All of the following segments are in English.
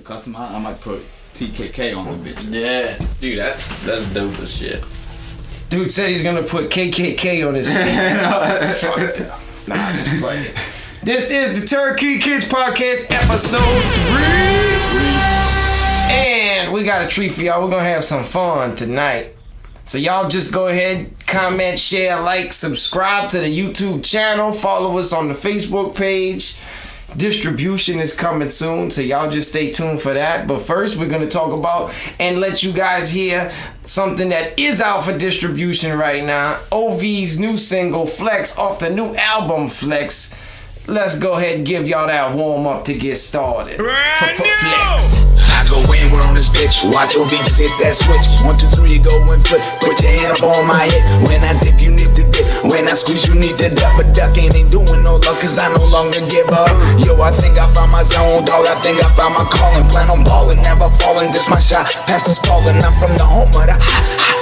custom. I might put TKK on the bitches. Yeah, dude, that's dope as shit. Dude said he's gonna put KKK on his sneakers. Fuck that. Nah, I'm just playing. This is the Turn Key Kidz podcast, episode 3. And we got a treat for y'all. We're gonna have some fun tonight. So y'all just go ahead, comment, share, like, subscribe to the YouTube channel, follow us on the Facebook page. Distribution is coming soon, so y'all just stay tuned for that. But first, we're going to talk about and let you guys hear something that is out for distribution right now. O.V's new single, Flex, off the new album, Flex. Let's go ahead and give y'all that warm-up to get started. For Flex. I go in, we're on this bitch. Watch O.V. just hit that switch. 1, 2, 3, go and flip. Put your hand up on my hip. When I dip, you need to dip. When I squeeze, you need to duck. But ducking ain't doing no luck, cause I no longer give up. Yo, I think I found my zone, dog. I think I found my calling. Plan on balling, never falling. This my shot. Past is falling. I'm from the home of the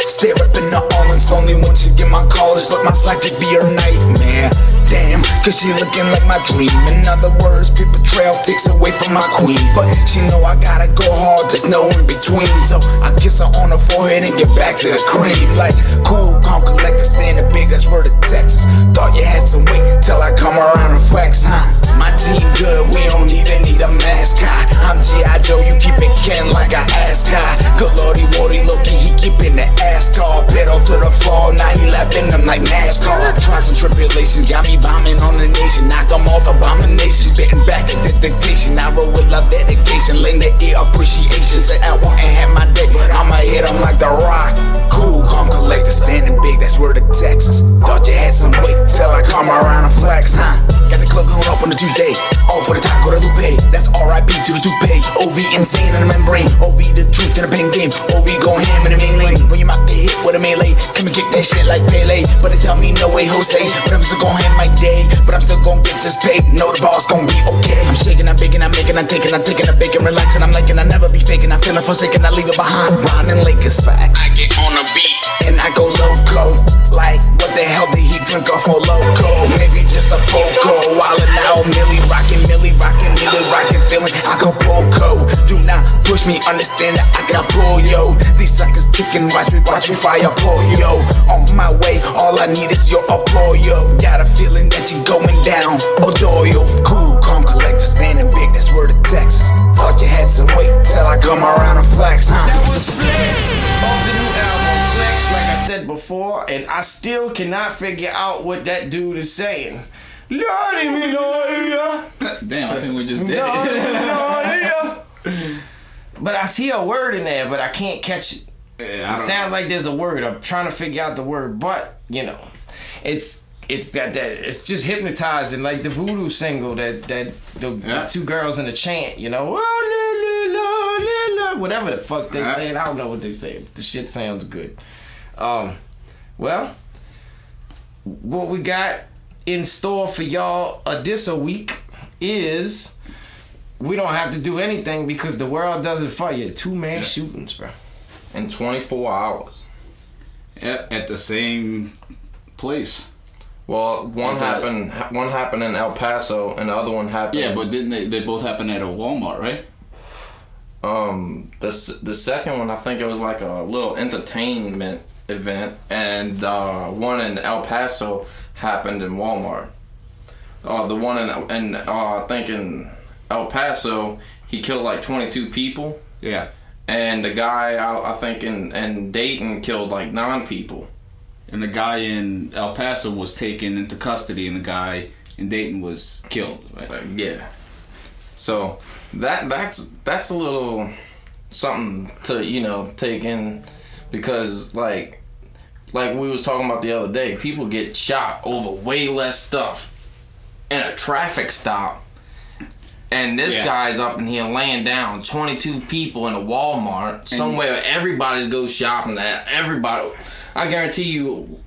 stare up in the Allens. Only once you get my callers, but my flight could be her nightmare. Damn, cause she looking like my dream. In other words, paper trail takes away from my queen. But she know I gotta go hard, there's no in between. So I kiss her on the forehead and get back to the cream. Like, cool, calm, collector, standing big, that's word of Texas. Thought you had some weight till I come around and flex, huh? My team good, we don't even need a mascot. I'm G.I. Joe, you keep it Ken like I ask God. Good lordy, Wardy, Loki, he keeping the ass car. Pedal to the floor, now he lapping them like NASCAR. Trials and tribulations got me bombing on the nation. Knock them off abominations, spitting back at the dictation. I roll with love, dedication, lend the ear appreciation. Say I want and have my day, but I'ma hit them like The Rock. Cool, calm, collector, standing big, that's word of Texas. Thought you had some weight till I come around and flex, huh? Got the club going up on the Tuesday. All for the top, go to Lupe. That's R.I.P. to the toupee. O.V. insane in the membrane. O.V. the truth in the pen game. O.V. go ham in the main lane. When you mock the hit with a melee, come and kick that shit like Pele. But they tell me no way, Jose. But I'm still gon' ham my day. But I'm still gon' get this paid. Know the ball's gon' be okay. I'm shaking, I'm baking, I'm making, I'm taking, I'm bacon, relaxing, I'm liking, I never be faking. I'm feeling forsaken, I leave it behind. Ron and Lakers fact. I get on a beat and I go loco. Like, what the hell did he drink off for loco? Maybe just a poco. Wildin' out, Millie rockin', feeling Acapulco. Do not push me, understand that I got pull, yo. These suckers ticking, watch me fire pull, yo. On my way, all I need is your applause, yo. Got a feeling that you going down, O'Doyle. Cool, calm, collector, standing big, that's word of Texas. Thought you had some weight till I come around and flex, huh? That was Flex off the new album, Flex, like I said before, and I still cannot figure out what that dude is saying. Damn, I think we just did it. But I see a word in there, but I can't catch it. Yeah, It sounds like there's a word. I'm trying to figure out the word, but you know, it's got that. It's just hypnotizing, like the Voodoo single that the two girls in the chant. You know, whatever the fuck they saying. I don't know what they say. The shit sounds good. Well, what we got in store for y'all this a week is we don't have to do anything because the world does it for you. 2-man shootings, bro. In 24 hours. At the same place. Well, one happened in El Paso and the other one happened. Yeah, but didn't they both happen at a Walmart, right? The second one, I think it was like a little entertainment event, and one in El Paso happened in Walmart. The one in I think in El Paso, he killed like 22 people. Yeah. And the guy I think in Dayton killed like 9 people. And the guy in El Paso was taken into custody, and the guy in Dayton was killed. Right? Yeah. So that's a little something to take in, because like we was talking about the other day, people get shot over way less stuff in a traffic stop, and this guy's up in here laying down 22 people in a Walmart somewhere everybody goes shopping at. Everybody, I guarantee you,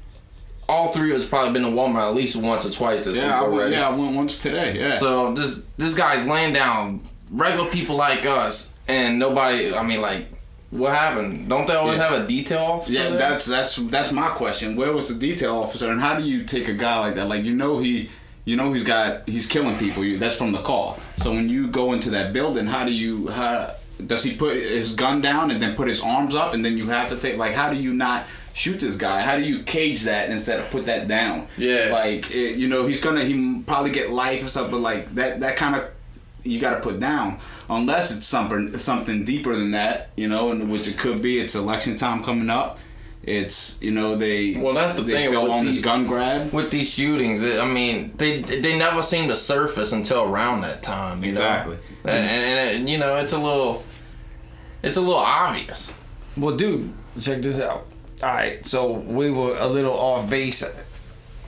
all three of us probably been to Walmart at least once or twice this week already. I went once today. Yeah. So this guy's laying down regular people like us, and nobody. I mean, like, what happened? Don't they always have a detail officer? Yeah, there? that's my question. Where was the detail officer, and how do you take a guy like that? Like, he you know he's killing people. That's from the call. So when you go into that building, how does he put his gun down and then put his arms up, and then you have to take, like, how do you not shoot this guy? How do you cage that instead of put that down? Yeah. Like, he probably get life or stuff, but like that kind of, you got to put down, unless it's something deeper than that, and which it could be. It's election time coming up. It's, that's the they thing still with on this gun grab. With these shootings, I mean, they never seem to surface until around that time. Exactly. And it's a little obvious. Well, dude, check this out. All right, so we were a little off base,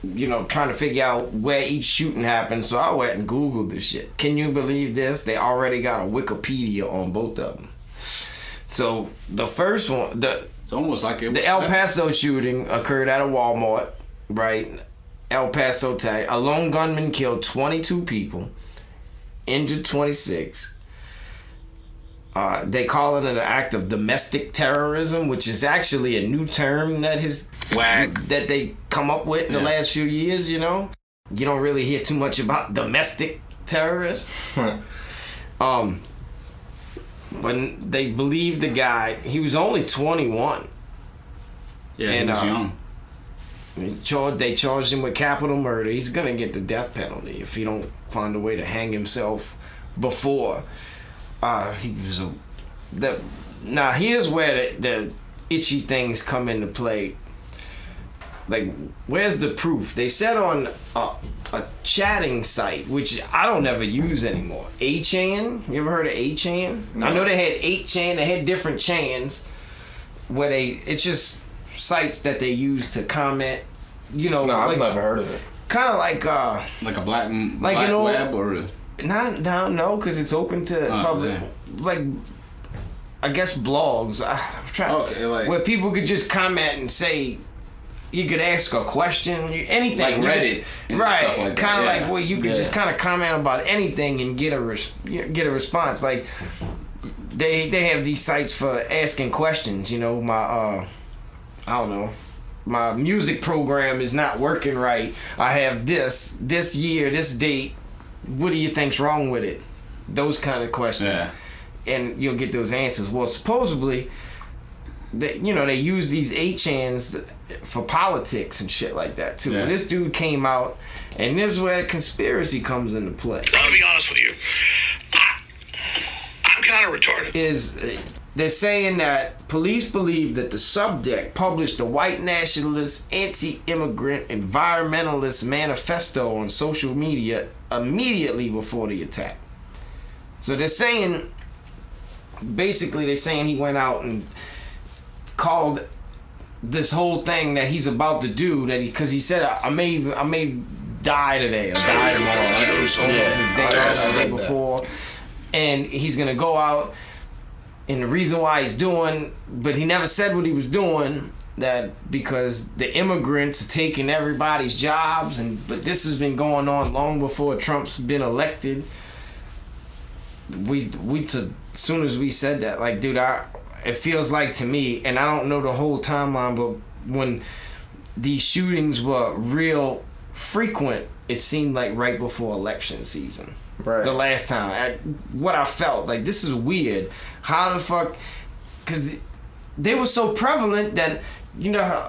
trying to figure out where each shooting happened. So I went and Googled this shit. Can you believe this? They already got a Wikipedia on both of them. So the first one, it's almost like the El Paso shooting occurred at a Walmart, right? El Paso tag. A lone gunman killed 22 people, injured 26. They call it an act of domestic terrorism, which is actually a new term that they come up with in the last few years. You don't really hear too much about domestic terrorists. When they believe the guy, he was only 21. Yeah, he was young. They charged him with capital murder. He's gonna get the death penalty if he don't find a way to hang himself before. Now here's where the itchy things come into play. Like, where's the proof? They said on a chatting site, which I don't ever use anymore. 8chan. You ever heard of 8chan? No. I know they had 8chan. They had different chans where it's just sites that they use to comment. No, I've never heard of it. Kind of like a black web or. No, because it's open to public. Yeah. Like, I guess blogs. I'm trying. Okay, like where people could just comment and say, you could ask a question, anything. Like Reddit, right? Like kind of like where you could just kind of comment about anything and get a response. Like they have these sites for asking questions. My I don't know. My music program is not working right. I have this year, this date. What do you think's wrong with it? Those kind of questions. Yeah. And you'll get those answers. Well, supposedly, they use these 8chans for politics and shit like that too. Yeah. This dude came out, and this is where the conspiracy comes into play. I'm gonna be honest with you. I'm kind of retarded. They're saying that police believe that the subject published a white nationalist, anti-immigrant, environmentalist manifesto on social media immediately before the attack. So they're saying he went out and called this whole thing that he's about to do, because he said I may die today or die tomorrow. The day before, and he's gonna go out. And the reason why he's doing, but he never said what he was doing, that because the immigrants are taking everybody's jobs, but this has been going on long before Trump's been elected. As soon as we said that, like, dude, it feels like to me, and I don't know the whole timeline, but when these shootings were real frequent, it seemed like right before election season. Right. The last time, what I felt like, this is weird. How the fuck? Because they were so prevalent that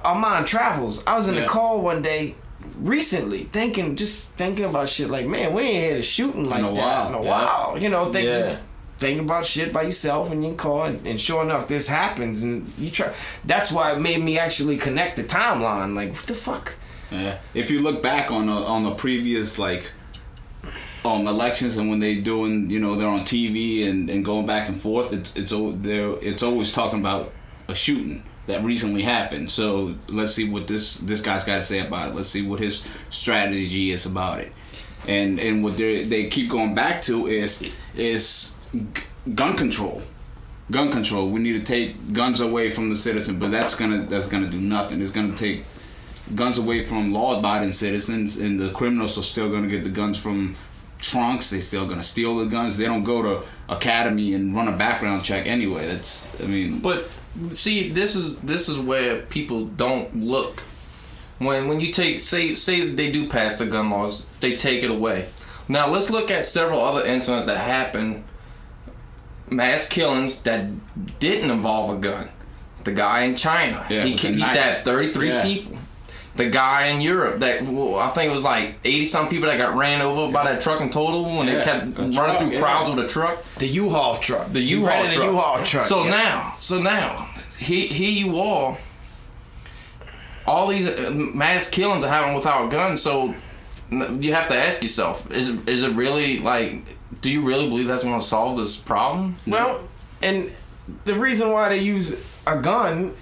our mind travels. I was in a call one day recently, thinking about shit like, man, we ain't had a shooting like that in a while. Just thinking about shit by yourself, and you call, and sure enough, this happens, and you try. That's why it made me actually connect the timeline. Like, what the fuck? Yeah. If you look back on the previous elections, and when they doing, they're on TV and going back and forth, it's always talking about a shooting that recently happened. So let's see what this guy's got to say about it. Let's see what his strategy is about it. And what they keep going back to is gun control. Gun control. We need to take guns away from the citizen, but that's gonna do nothing. It's gonna take guns away from law-abiding citizens, and the criminals are still gonna get the guns from trunks. They're still gonna steal the guns. They don't go to academy and run a background check anyway. But see, this is where people don't look. when you take say they do pass the gun laws, they take it away. Now let's look at several other incidents that happened, mass killings that didn't involve a gun. The guy in China, he stabbed 33 people. The guy in Europe that I think it was like 80-some people that got ran over by that truck in total when they kept running through crowds with a truck. The U-Haul truck. The U-Haul truck. So yeah. now, here you are. All these mass killings are happening without guns. So you have to ask yourself: Is it really like? Do you really believe that's going to solve this problem? Well, and the reason why they use a gun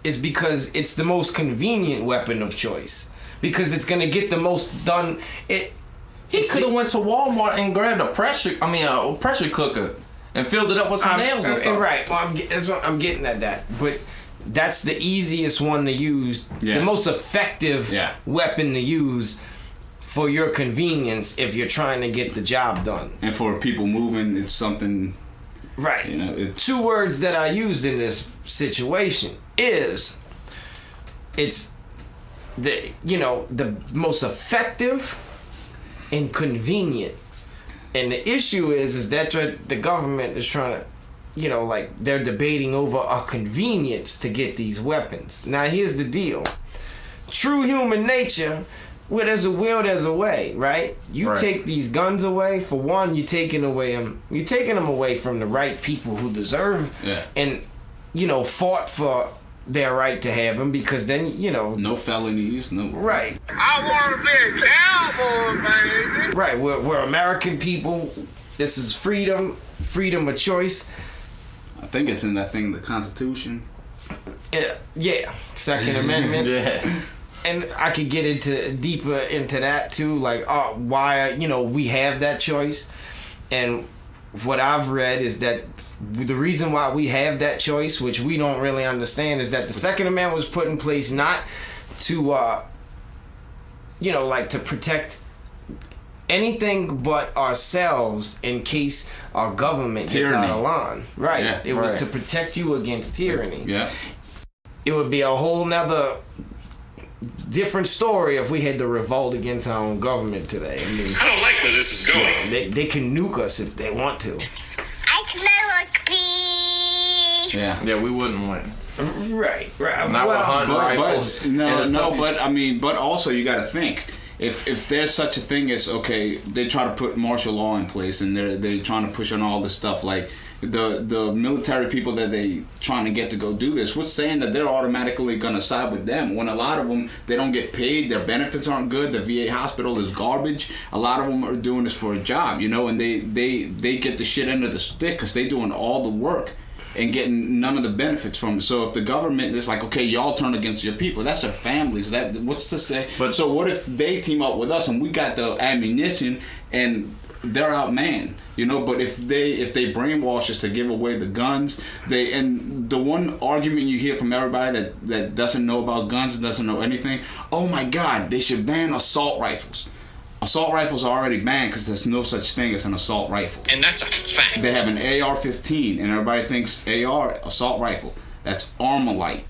is because it's the most convenient weapon of choice. Because it's gonna get the most done. He could have went to Walmart and grabbed a pressure cooker and filled it up with some nails and stuff. Right. Well, that's what I'm getting at that. But that's the easiest one to use. The most effective weapon to use for your convenience if you're trying to get the job done. And for people moving, it's something. Right. You know, it's 2 words that I used in this situation it's the most effective and convenient. And the issue is that the government is trying to, like they're debating over a convenience to get these weapons. Now here's the deal. True human nature, where there's a will, there's a way, right? You take these guns away, for one, you're taking them away from the right people who deserve and fought for their right to have them, because then no felonies, no. Right. I want to be a cowboy, baby. Right. We're American people. This is freedom of choice. I think it's in that thing, the Constitution. Yeah. Second Amendment. Yeah. And I could get deeper into that too, like why we have that choice. And what I've read is that the reason why we have that choice, which we don't really understand, is that the Second Amendment was put in place not to to protect anything but ourselves in case our government gets out of line. Right. Yeah, it was to protect you against tyranny. Yeah. It would be a whole nother different story if we had to revolt against our own government today. I mean, I don't like where this is going. they can nuke us if they want to. I smell like pee. Yeah, we wouldn't win. Right. Not with hunting rifles. But also you got to think, if there's such a thing as, okay, they try to put martial law in place and they're trying to push on all this stuff, like the military people that they trying to get to go do this, what's saying that they're automatically gonna side with them when a lot of them, they don't get paid, their benefits aren't good, the VA hospital is garbage, a lot of them are doing this for a job, and they get the shit under the stick because they doing all the work and getting none of the benefits from it. So if the government is like, okay, y'all turn against your people, that's their families. What's to say? But so what if they team up with us and we got the ammunition and they're outmanned, But if they brainwash us to give away the guns, and the one argument you hear from everybody that doesn't know about guns and doesn't know anything, oh my God, they should ban assault rifles. Assault rifles are already banned because there's no such thing as an assault rifle. And that's a fact. They have an AR-15, and everybody thinks AR, assault rifle. That's Armalite.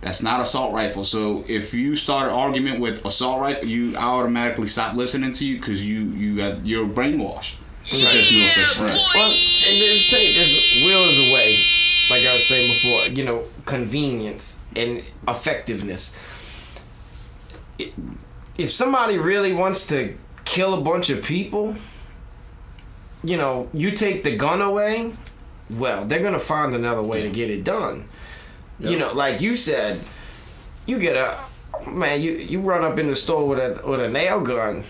That's not assault rifle. So if you start an argument with assault rifle, I automatically stop listening to you because you're brainwashed. There's no such thing. Well, and they say there's will is a way, like I was saying before. Convenience and effectiveness. If somebody really wants to kill a bunch of people, you take the gun away, well, they're gonna find another way to get it done. Yep. Like you said, you get you run up in the store with a nail gun.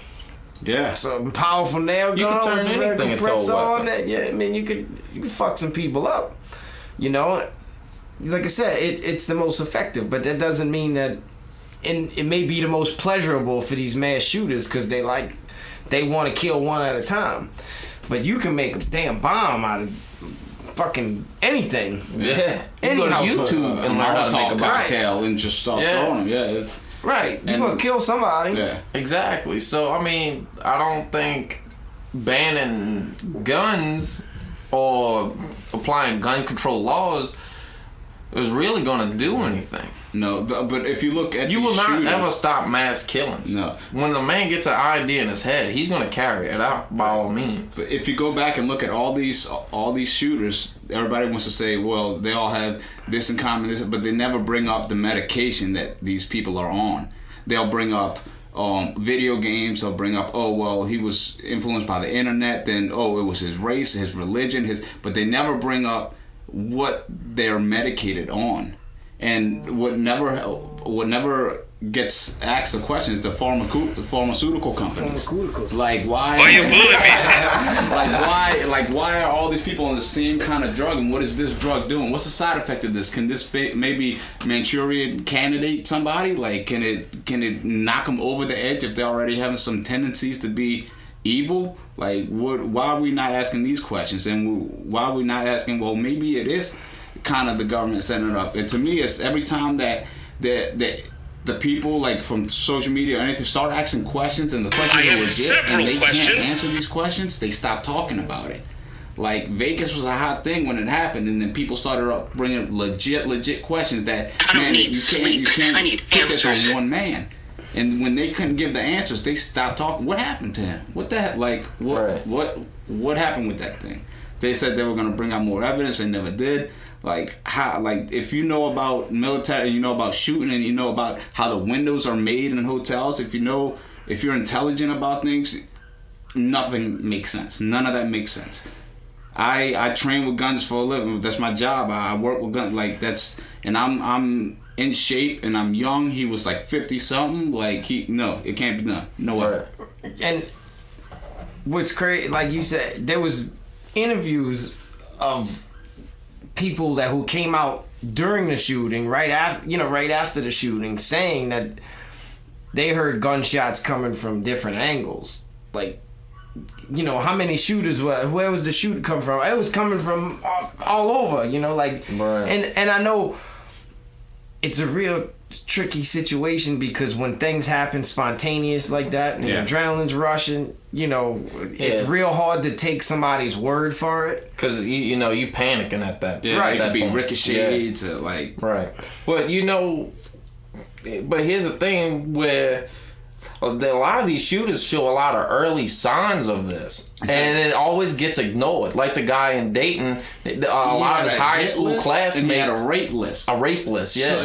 Yeah. Some powerful nail gun. You can turn anything into a weapon. Yeah, I mean you could fuck some people up. Like I said, it's the most effective, but that doesn't mean that. And it may be the most pleasurable for these mass shooters because they want to kill one at a time. But you can make a damn bomb out of fucking anything. Yeah. Any go to household. YouTube and learn how to make a cocktail and just start throwing them. Yeah. Right. You're going to kill somebody. Yeah. Exactly. So, I mean, I don't think banning guns or applying gun control laws is really going to do anything. No, but if you look at you will not shooters, ever stop mass killings. No. When the man gets an idea in his head, he's going to carry it out by all means. But if you go back and look at all these shooters, everybody wants to say, well, they all have this in common, but they never bring up the medication that these people are on. They'll bring up video games. They'll bring up, oh, well, he was influenced by the internet. Then, oh, it was his race, his religion, but they never bring up what they're medicated on. And what never gets asked the question is the pharmaceutical companies. Like why? Why you bullying me? like why are all these people on the same kind of drug? And what is this drug doing? What's the side effect of this? Can this maybe Manchurian candidate somebody? Like can it knock them over the edge if they're already having some tendencies to be evil? Like why are we not asking these questions? And why are we not asking? Well, maybe it is kind of the government setting it up. And to me, it's every time that the people like from social media or anything start asking questions and the questions are legit and they can't answer these questions, they stop talking about it. Like Vegas was a hot thing when it happened, and then people started up bringing legit questions that you can't put this on one man. And when they couldn't give the answers, they stopped talking. What happened to him? What the heck? Like what happened with that thing? They said they were gonna bring out more evidence. They never did. Like how? Like if you know about military, you know about shooting, and you know about how the windows are made in hotels. If you're intelligent about things, nothing makes sense. None of that makes sense. I train with guns for a living. That's my job. I work with guns. Like and I'm in shape and I'm young. He was like 50 something. Like it can't be done. No way. And what's crazy, like you said, there was interviews of people who came out during the shooting, right after the shooting, saying that they heard gunshots coming from different angles. Like, how many shooters where was the shooter come from? It was coming from all over, like, right. And I know it's a real tricky situation because when things happen spontaneous like that and adrenaline's rushing, it's real hard to take somebody's word for it. Because, you panicking at that. Yeah, right. It could be ricocheted to like... Right. But, but here's the thing where a lot of these shooters show a lot of early signs of this. And it always gets ignored. Like the guy in Dayton, a lot of his high school classmates. And he had a rape list. A rape list, yeah.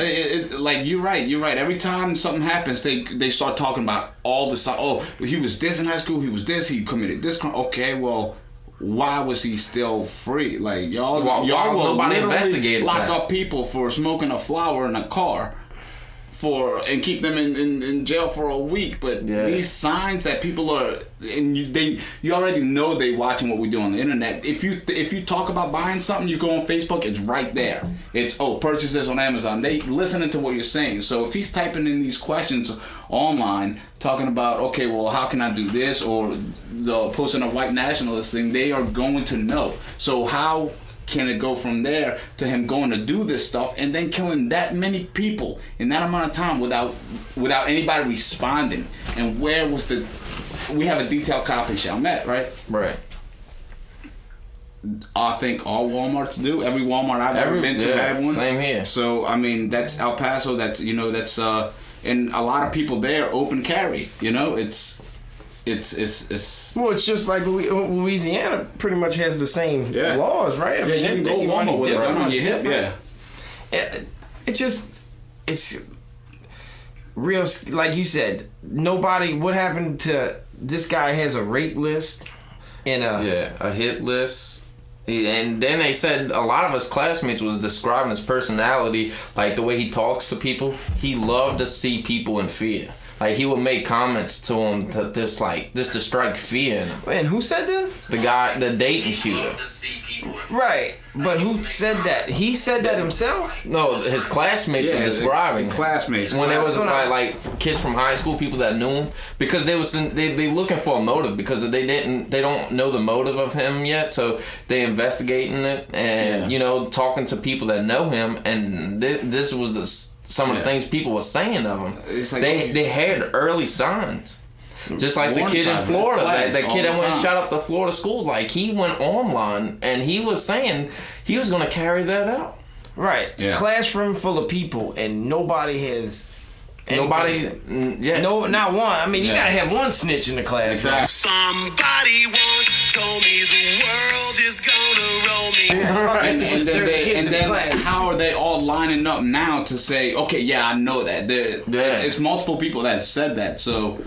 So like you're right. Every time something happens, they start talking about all the stuff. Oh, he was this in high school. He was this. He committed this crime. Okay, well, why was he still free? Like y'all will nobody literally investigated lock that. up people for smoking a flower in a car. And keep them in jail for a week, but these signs that people are, and you already know they watching what we do on the internet. If you talk about buying something, you go on Facebook, it's right there. It's purchase this on Amazon. They listening to what you're saying. So if he's typing in these questions online, talking about okay, well, how can I do this, or posting a white nationalist thing, they are going to know. So how can it go from there to him going to do this stuff and then killing that many people in that amount of time without anybody responding? And where was we have a detailed copy, Chalmette, right? Right. I think all Walmarts do. Every Walmart I've ever been to had one. Same here. So I mean, that's El Paso. That's and a lot of people there open carry. It's well, it's just like Louisiana pretty much has the same laws, right? I mean, you can go Walmart with a gun on your hip. It's real, like you said. What happened to this guy? Has a rape list and a hit list. And then they said a lot of his classmates was describing his personality, like the way he talks to people. He loved to see people in fear. Like, he would make comments to him to just to strike fear in him. And who said this? The guy, the Dayton shooter. Right, but who said that? He said that himself? No, his classmates were describing him. Classmates. When there was like kids from high school, people that knew him, because they looking for a motive, because they don't know the motive of him yet, so they investigating it and talking to people that know him, and this was some of the things people were saying of him. It's like, they had early signs. Just like the kid in Florida, that kid that went and shot up the Florida school, like he went online and he was saying he was going to carry that out. Right. Yeah. Classroom full of people and nobody has. Yeah. No, not one. I mean, you gotta have one snitch in the class. Exactly. Somebody once told me the world is gonna roll me. And then how are they all lining up now to say, okay, yeah, I know that. It's multiple people that said that. So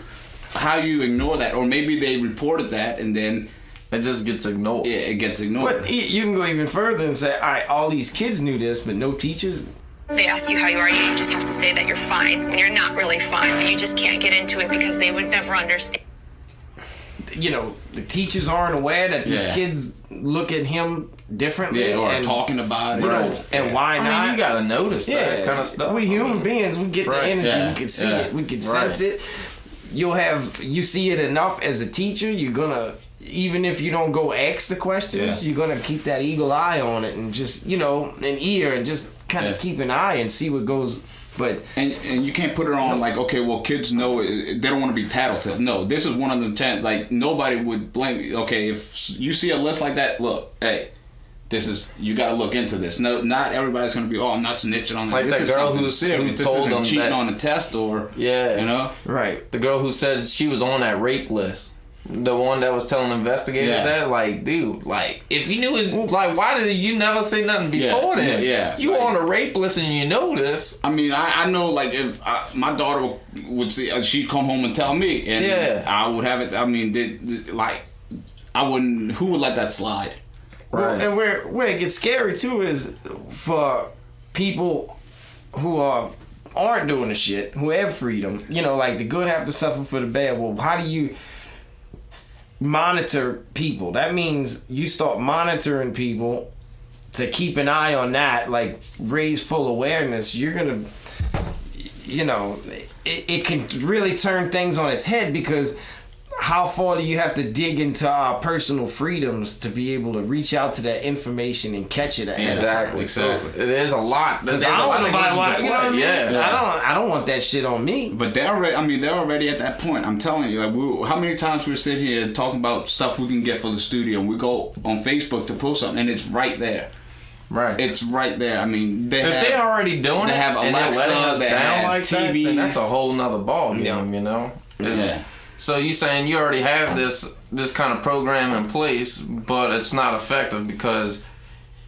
how you ignore that? Or maybe they reported that and then it just gets ignored. Yeah, it gets ignored. But you can go even further and say, all right, all these kids knew this, but no teachers. They ask you how you are, you just have to say that you're fine when you're not really fine, but you just can't get into it because they would never understand. You know, the teachers aren't aware that these Yeah. kids look at him differently. Yeah, or and, talking about it. You know, and why not? I mean, you gotta notice that kind of stuff. We human beings, we get the energy, we can see it, we can sense it. You see it enough as a teacher, you're gonna, even if you don't go ask the questions, you're gonna keep that eagle eye on it and just, you know, an ear and just kind of keep an eye and see what goes. But and you can't put it on like, okay, well, kids know they don't want to be tattletale. No, this is one of them 10. Like, nobody would blame. Okay, if you see a list like that, look, hey, this is, you got to look into this. No, not everybody's gonna be, oh, I'm not snitching on that. Like this that is girl something who serious. This told isn't them cheating that, on a test or you know, right. The girl who said she was on that rape list. The one that was telling investigators that, like, dude, like, if you knew his, like, why did you never say nothing before then? Yeah. You on a rape list and you know this. I mean, I know, like, if my daughter would see, she'd come home and tell me, and I would have it. I mean, like, I wouldn't. Who would let that slide? Right. Well, and where it gets scary too is for people who aren't doing the shit, who have freedom. You know, like the good have to suffer for the bad. Well, how do you monitor people? That means you start monitoring people to keep an eye on that, like raise full awareness. You're gonna, you know, it can really turn things on its head, because how far do you have to dig into our personal freedoms to be able to reach out to that information and catch it? Exactly. So it is a lot. There's I don't want nobody, you know what I mean? Yeah. I don't want that shit on me. But they're already at that point. I'm telling you, like, how many times we're sitting here talking about stuff we can get for the studio, and we go on Facebook to post something, and it's right there. Right. It's right there. I mean, they're already doing they it, have and Alexa, they're letting us they down have like TVs. that, then that's a whole nother ball game, you know? Yeah. So you saying you already have this kind of program in place, but it's not effective because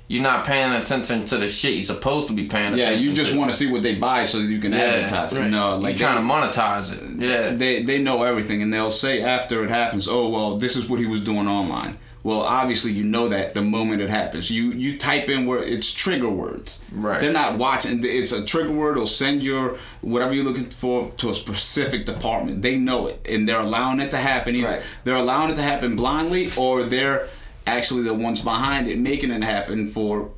you're not paying attention to the shit you're supposed to be paying attention to. Yeah, you just want to see what they buy so you can advertise it. Right. You know, like you're trying to monetize it. Yeah. They know everything, and they'll say after it happens, oh, well, this is what he was doing online. Well, obviously you know that the moment it happens. You type in where it's trigger words. Right. They're not watching. It's a trigger word. It'll send your whatever you're looking for to a specific department. They know it, and they're allowing it to happen. Either they're allowing it to happen blindly, or they're actually the ones behind it making it happen for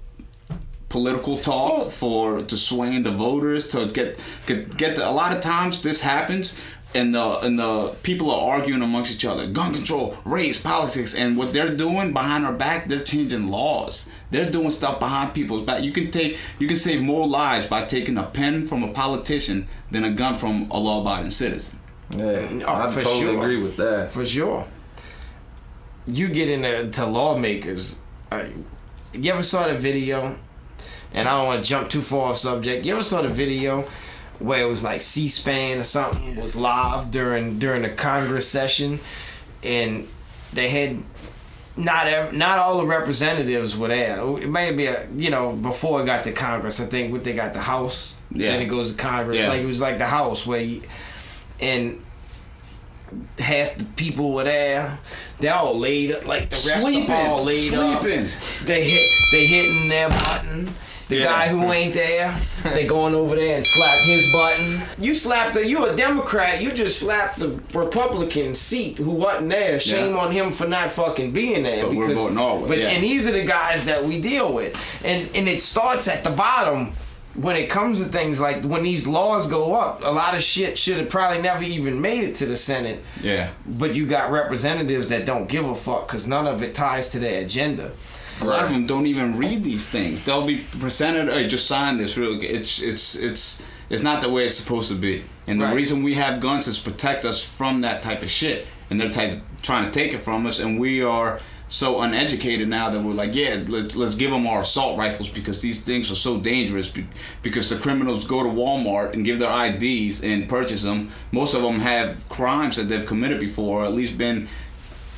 political talk, to swaying the voters, to get a lot of times this happens. And the people are arguing amongst each other, gun control, race, politics, and what they're doing behind our back, they're changing laws. They're doing stuff behind people's back. You can save more lives by taking a pen from a politician than a gun from a law-abiding citizen. Yeah, I totally agree with that. For sure. You get into lawmakers. You ever saw the video? And I don't want to jump too far off subject. You ever saw the video where it was like C-SPAN or something was live during the Congress session, and they had not all the representatives were there. It may be before it got to Congress. I think what they got the House, then it goes to Congress. Like it was like the House and half the people were there. They all laid up, like the reps are all laid up. They hitting their button. The guy who ain't there, they going over there and slap his button. You a Democrat, you just slapped the Republican seat who wasn't there. Shame on him for not fucking being there. But we're voting all with. And these are the guys that we deal with. And it starts at the bottom when it comes to things like when these laws go up. A lot of shit should have probably never even made it to the Senate. Yeah. But you got representatives that don't give a fuck because none of it ties to their agenda. A lot of them don't even read these things. They'll be presented, hey, just sign this. Really, it's not the way it's supposed to be. And the reason we have guns is to protect us from that type of shit. And they're trying to take it from us. And we are so uneducated now that we're like, yeah, let's give them our assault rifles because these things are so dangerous. Because the criminals go to Walmart and give their IDs and purchase them. Most of them have crimes that they've committed before, or at least been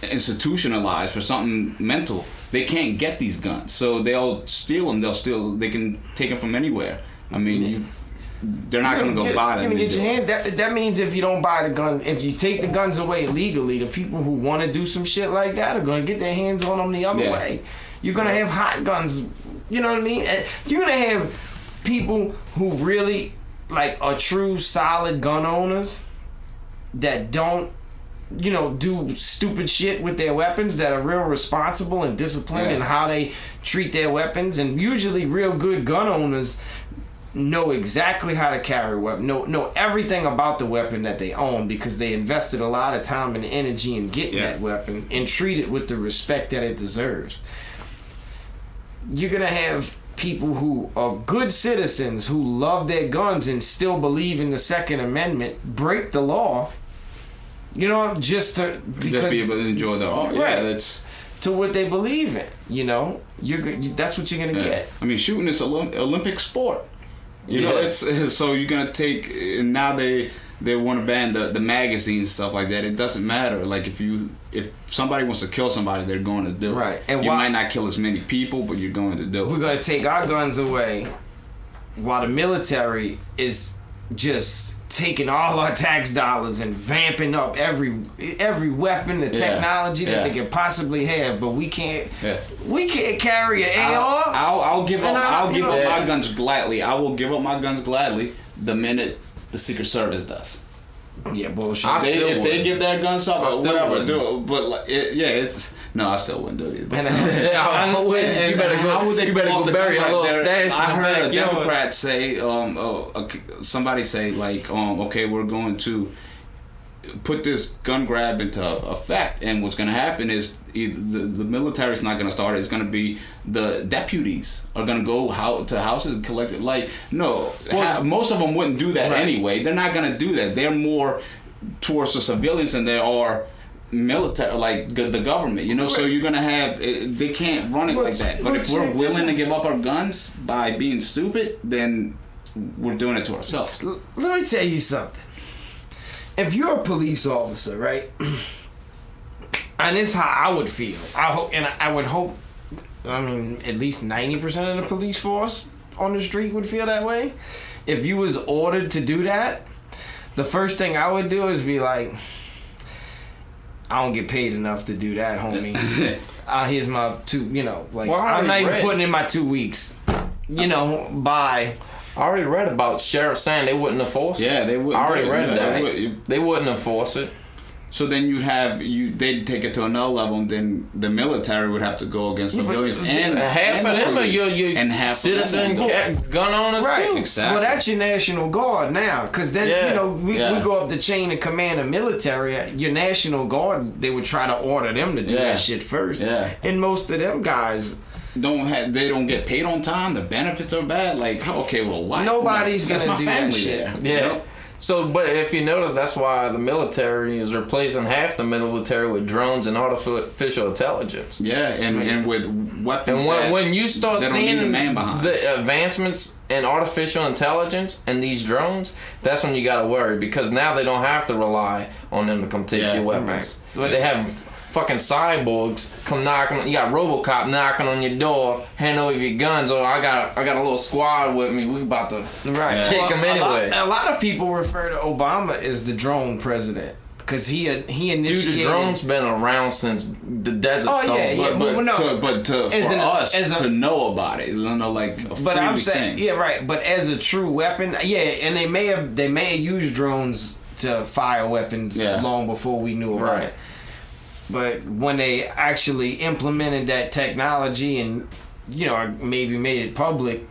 institutionalized for something mental. They can't get these guns, so they'll steal them. They can take them from anywhere. I mean, they're not going to go buy them. You're gonna get your hand. That means if you don't buy the gun, if you take the guns away legally, the people who want to do some shit like that are going to get their hands on them the other way. You're going to have hot guns. You know what I mean? You're going to have people who really like are true solid gun owners that don't, do stupid shit with their weapons, that are real responsible and disciplined in how they treat their weapons. And usually real good gun owners know exactly how to carry a weapon, know everything about the weapon that they own because they invested a lot of time and energy in getting that weapon and treat it with the respect that it deserves. You're going to have people who are good citizens who love their guns and still believe in the Second Amendment break the law. Just be able to enjoy the art. Right. Yeah, that's to what they believe in. That's what you're gonna get. I mean, shooting is an Olympic sport. It's so you're gonna take. And now they want to ban the magazines and stuff like that. It doesn't matter. Like if somebody wants to kill somebody, they're going to do it. Right. And you might not kill as many people, but you're going to do it. We're gonna take our guns away, while the military is just taking all our tax dollars and vamping up every weapon, the technology that they could possibly have, but we can't carry an AR. I'll give up my guns gladly. I will give up my guns gladly the minute the Secret Service does. Yeah, bullshit. If they give their guns up or whatever, do it. But I still wouldn't do it either. I wouldn't. You better go bury a little stash. I heard a Democrat say, somebody say like, okay, we're going to put this gun grab into effect, and what's going to happen is either the military's not going to start it. It's going to be the deputies are going to go to houses and collect it. Like, no, most of them wouldn't do that anyway. They're not going to do that. They're more towards the civilians than they are military, like the government. So you're going to have, they can't run it like that. But if we're willing to give up our guns by being stupid, then we're doing it to ourselves. Let me tell you something. If you're a police officer, right, and this is how I would feel. I would hope, at least 90% of the police force on the street would feel that way. If you was ordered to do that, the first thing I would do is be like, I don't get paid enough to do that, homie. Here's my I'm not even putting in my 2 weeks. Bye. I already read about sheriffs saying they wouldn't enforce it. Yeah, they wouldn't. I already read that. They wouldn't enforce it. So then they'd take it to another level, and then the military would have to go against civilians and half of them are your citizen gun owners too. Exactly. Well, that's your National Guard now, because then we go up the chain of command of military. Your National Guard, they would try to order them to do that shit first. Yeah. And most of them guys they don't get paid on time. The benefits are bad. Like, okay, well, why? Nobody's gonna do that shit. Yeah. So, but if you notice, that's why the military is replacing half the military with drones and artificial intelligence. Yeah, and with weapons. And when you start seeing the advancements in artificial intelligence and these drones, that's when you gotta worry, because now they don't have to rely on them to come take your weapons. Right. They have fucking cyborgs come knocking. You got RoboCop knocking on your door, hand over your guns. Oh, I got a little squad with me. We about to take them anyway. A lot of people refer to Obama as the drone president because he initiated. Dude, the drone's been around since the Desert Storm. But for us to know about it, like a but I'm saying, thing. But as a true weapon, and they may have used drones to fire weapons long before we knew about it. But when they actually implemented that technology and, maybe made it public,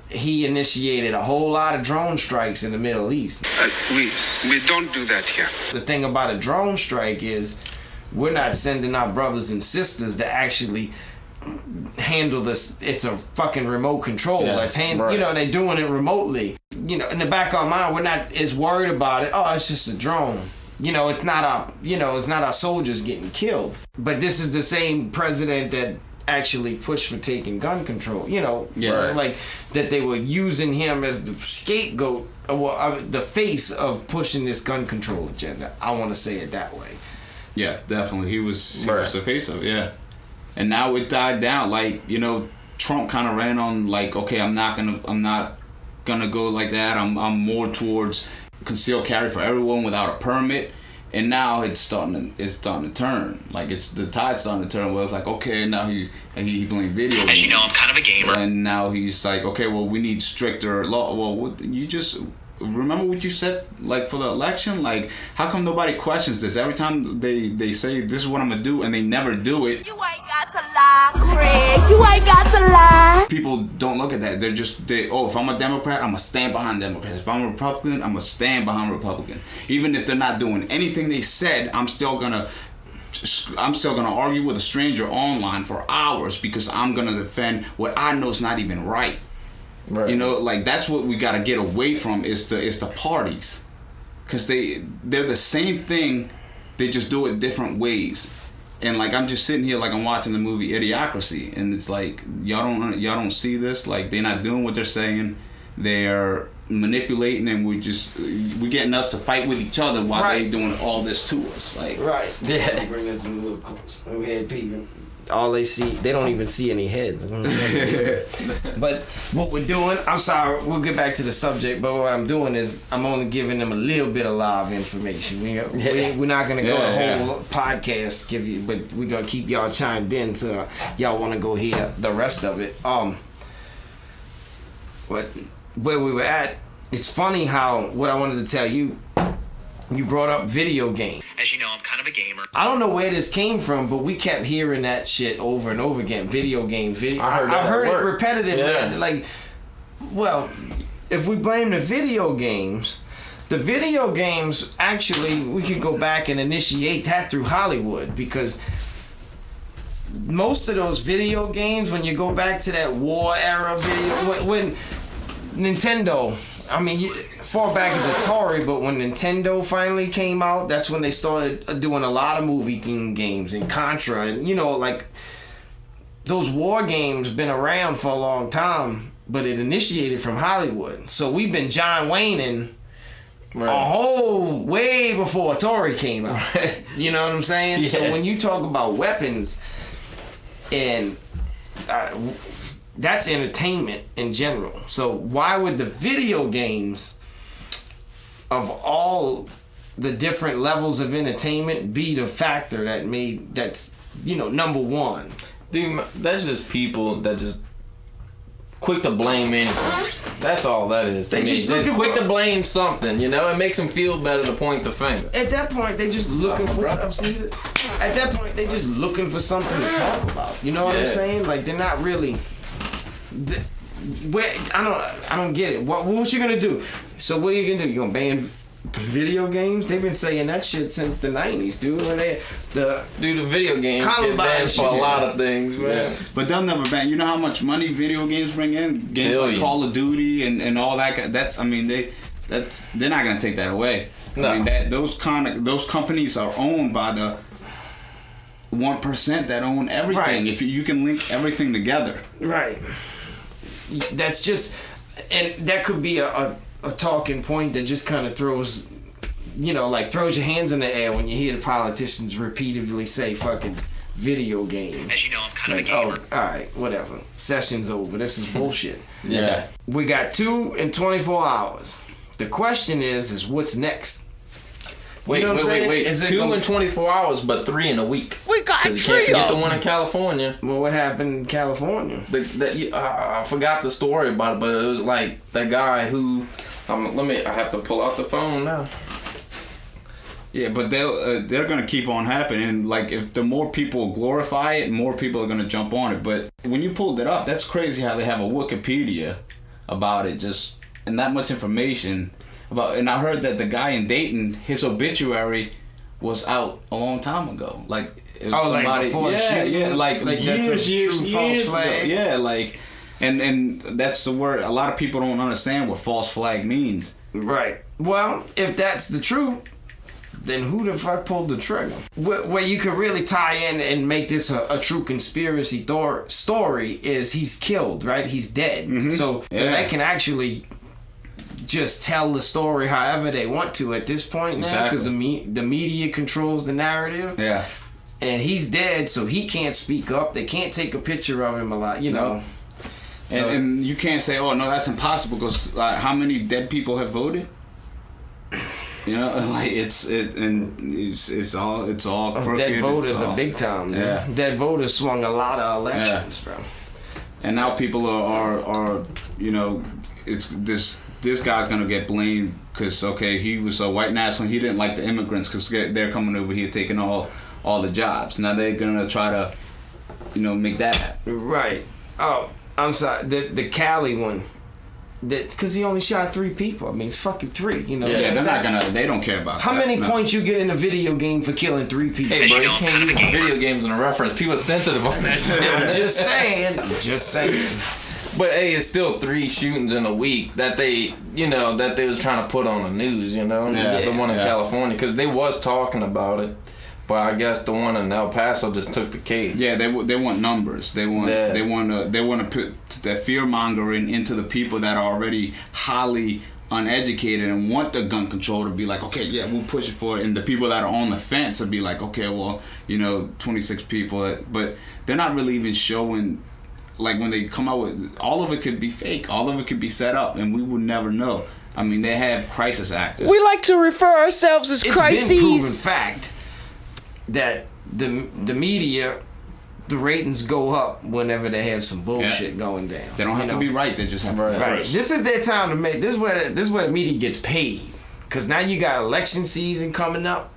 he initiated a whole lot of drone strikes in the Middle East. We don't do that here. The thing about a drone strike is we're not sending our brothers and sisters to actually handle this. It's a fucking remote control. They're doing it remotely. In the back of our mind, we're not as worried about it. Oh, it's just a drone. it's not our soldiers getting killed. But this is the same president that actually pushed for taking gun control. Like that they were using him as the scapegoat, the face of pushing this gun control agenda. I want to say it that way. Yeah, definitely. He was the face of it, yeah. And now it died down. Like, Trump kind of ran on like, okay, I'm not gonna go like that. I'm more towards concealed carry for everyone without a permit. And now it's starting to turn. Like the tide's starting to turn. Where it's like, okay, now he blamed video games. As you know, I'm kind of a gamer. And now he's like, okay, well, we need stricter law. Well, you just remember what you said, like, for the election? Like, how come nobody questions this? Every time they say, this is what I'm going to do, and they never do it. You ain't got to lie, Craig. You ain't got to lie. People don't look at that. If I'm a Democrat, I'm going to stand behind Democrats. If I'm a Republican, I'm going to stand behind Republican. Even if they're not doing anything they said, I'm still gonna argue with a stranger online for hours because I'm gonna defend what I know is not even right. Right. Like, that's what we gotta get away from is the parties, because they're the same thing, they just do it different ways. And like, I'm just sitting here like I'm watching the movie Idiocracy, and it's like, y'all don't see this. Like, they're not doing what they're saying. They're manipulating, and we're getting us to fight with each other while they're doing all this to us. Like, yeah. Bring this a little close. Head peeping. All they see, they don't even see any heads. But what we're doing, I'm sorry, we'll get back to the subject, but what I'm doing is I'm only giving them a little bit of live information. We're not going to go the whole podcast, but we're going to keep y'all chimed in so y'all want to go hear the rest of it. But where we were at, it's funny how, what I wanted to tell you, you brought up video games. As you know, I'm kind of a gamer. I don't know where this came from, but we kept hearing that shit over and over again. Video games. I've heard it repetitively. Yeah. Like, well, if we blame the video games actually, we could go back and initiate that through Hollywood, because most of those video games, when you go back to that war era when Nintendo, I mean, far back as Atari, but when Nintendo finally came out, that's when they started doing a lot of movie-themed games, and Contra, and like, those war games been around for a long time, but it initiated from Hollywood. So we've been John Wayneing a whole way before Atari came out. You know what I'm saying? Yeah. So when you talk about weapons, and that's entertainment in general. So why would the video games, of all the different levels of entertainment, be the factor that's number one? Dude, that's just people that just quick to blame anything. That's all that is to me. They're quick to blame something, it makes them feel better to point the finger. At that point, they just looking for something. At that point, they just looking for something to talk about. You know what I'm saying? Like, they're not really. I don't get it. What you gonna do? So what are you gonna do? You gonna ban video games? They've been saying that shit since the 90s, dude. The video games get banned for a lot of things, man. Yeah. But they'll never ban. You know how much money video games bring in? Games Billions. Like Call of Duty and all that. They're not gonna take that away. No. I mean, those companies are owned by the 1% that own everything. Right. If you can link everything together. Right. That's just, and that could be a talking point that just kind of throws your hands in the air when you hear the politicians repeatedly say fucking video games. As you know, I'm kind of a gamer. Oh, alright, whatever. Session's over. This is bullshit. Yeah. We got 2 in 24 hours. The question is what's next? Wait. Is 2 in 24 hours, but 3 in a week. We got 3 of them. You can't forget the one in California. Well, what happened in California? I forgot the story about it, but it was like that guy who. I have to pull out the phone now. Yeah, but they're gonna keep on happening. Like, if the more people glorify it, more people are gonna jump on it. But when you pulled it up, that's crazy how they have a Wikipedia about it, and that much information. And I heard that the guy in Dayton, his obituary was out a long time ago. Like, it was somebody, like before the shooting? like years false flag. Ago. Yeah, like, and that's the word. A lot of people don't understand what false flag means. Right. Well, if that's the truth, then who the fuck pulled the trigger? Where you could really tie in and make this a true conspiracy story is he's killed, right? He's dead. So they can actually just tell the story however they want to at this point now, because the media controls the narrative. Yeah. And he's dead, so he can't speak up. They can't take a picture of him a lot, you know. So, and you can't say, "Oh no, that's impossible," because how many dead people have voted? You know, like it's all crooked. Dead voters are big time. Man. Yeah. Dead voters swung a lot of elections, bro. And now people are you know, it's this guy's gonna get blamed because he was a white national. He didn't like the immigrants because they're coming over here taking all the jobs. Now they're gonna try to, you know, make that happen. Right. Oh, I'm sorry. The Cali one. Because he only shot 3 people. I mean, fucking 3. You know. Yeah, they're not gonna. They don't care about. How many points you get in a video game for killing 3 people? Hey, bro, you can't use video games in a reference. People are sensitive on that shit. I'm just saying. But hey, it's still 3 shootings in a week that they was trying to put on the news. You know, the one in California, because they was talking about it. But I guess the one in El Paso just took the cake. Yeah, they want numbers. They want to put that fear mongering into the people that are already highly uneducated and want the gun control to be like, okay, yeah, we'll push it for it. And the people that are on the fence will be like, okay, well, you know, 26 people. But they're not really even showing, like when they come out with, all of it could be fake. All of it could be set up, and we would never know. I mean, they have crisis actors. We like to refer ourselves as crises. It's been proven fact that the media, the ratings go up whenever they have some bullshit going down. They don't have to be right. They just have to be right. This is their time to make. This is where the media gets paid. Because now you got election season coming up.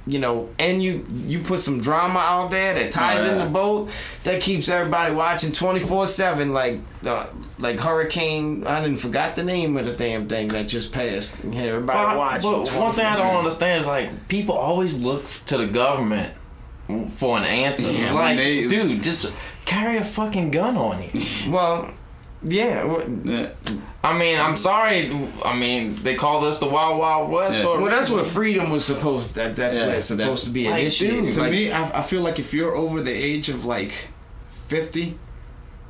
You know, and you put some drama out there that ties in the boat, that keeps everybody watching 24/7. Like Hurricane, I didn't forgot the name of the damn thing that just passed. Everybody watching. But one thing I don't understand is like people always look to the government for an answer. It's like, dude, just carry a fucking gun on you. Well, yeah. I mean, I'm sorry. I mean, they call this the Wild Wild West. Yeah. Well, that's what freedom was supposed. That's what it's supposed to be initiated. Dude, to me, I feel like if you're over the age of like 50,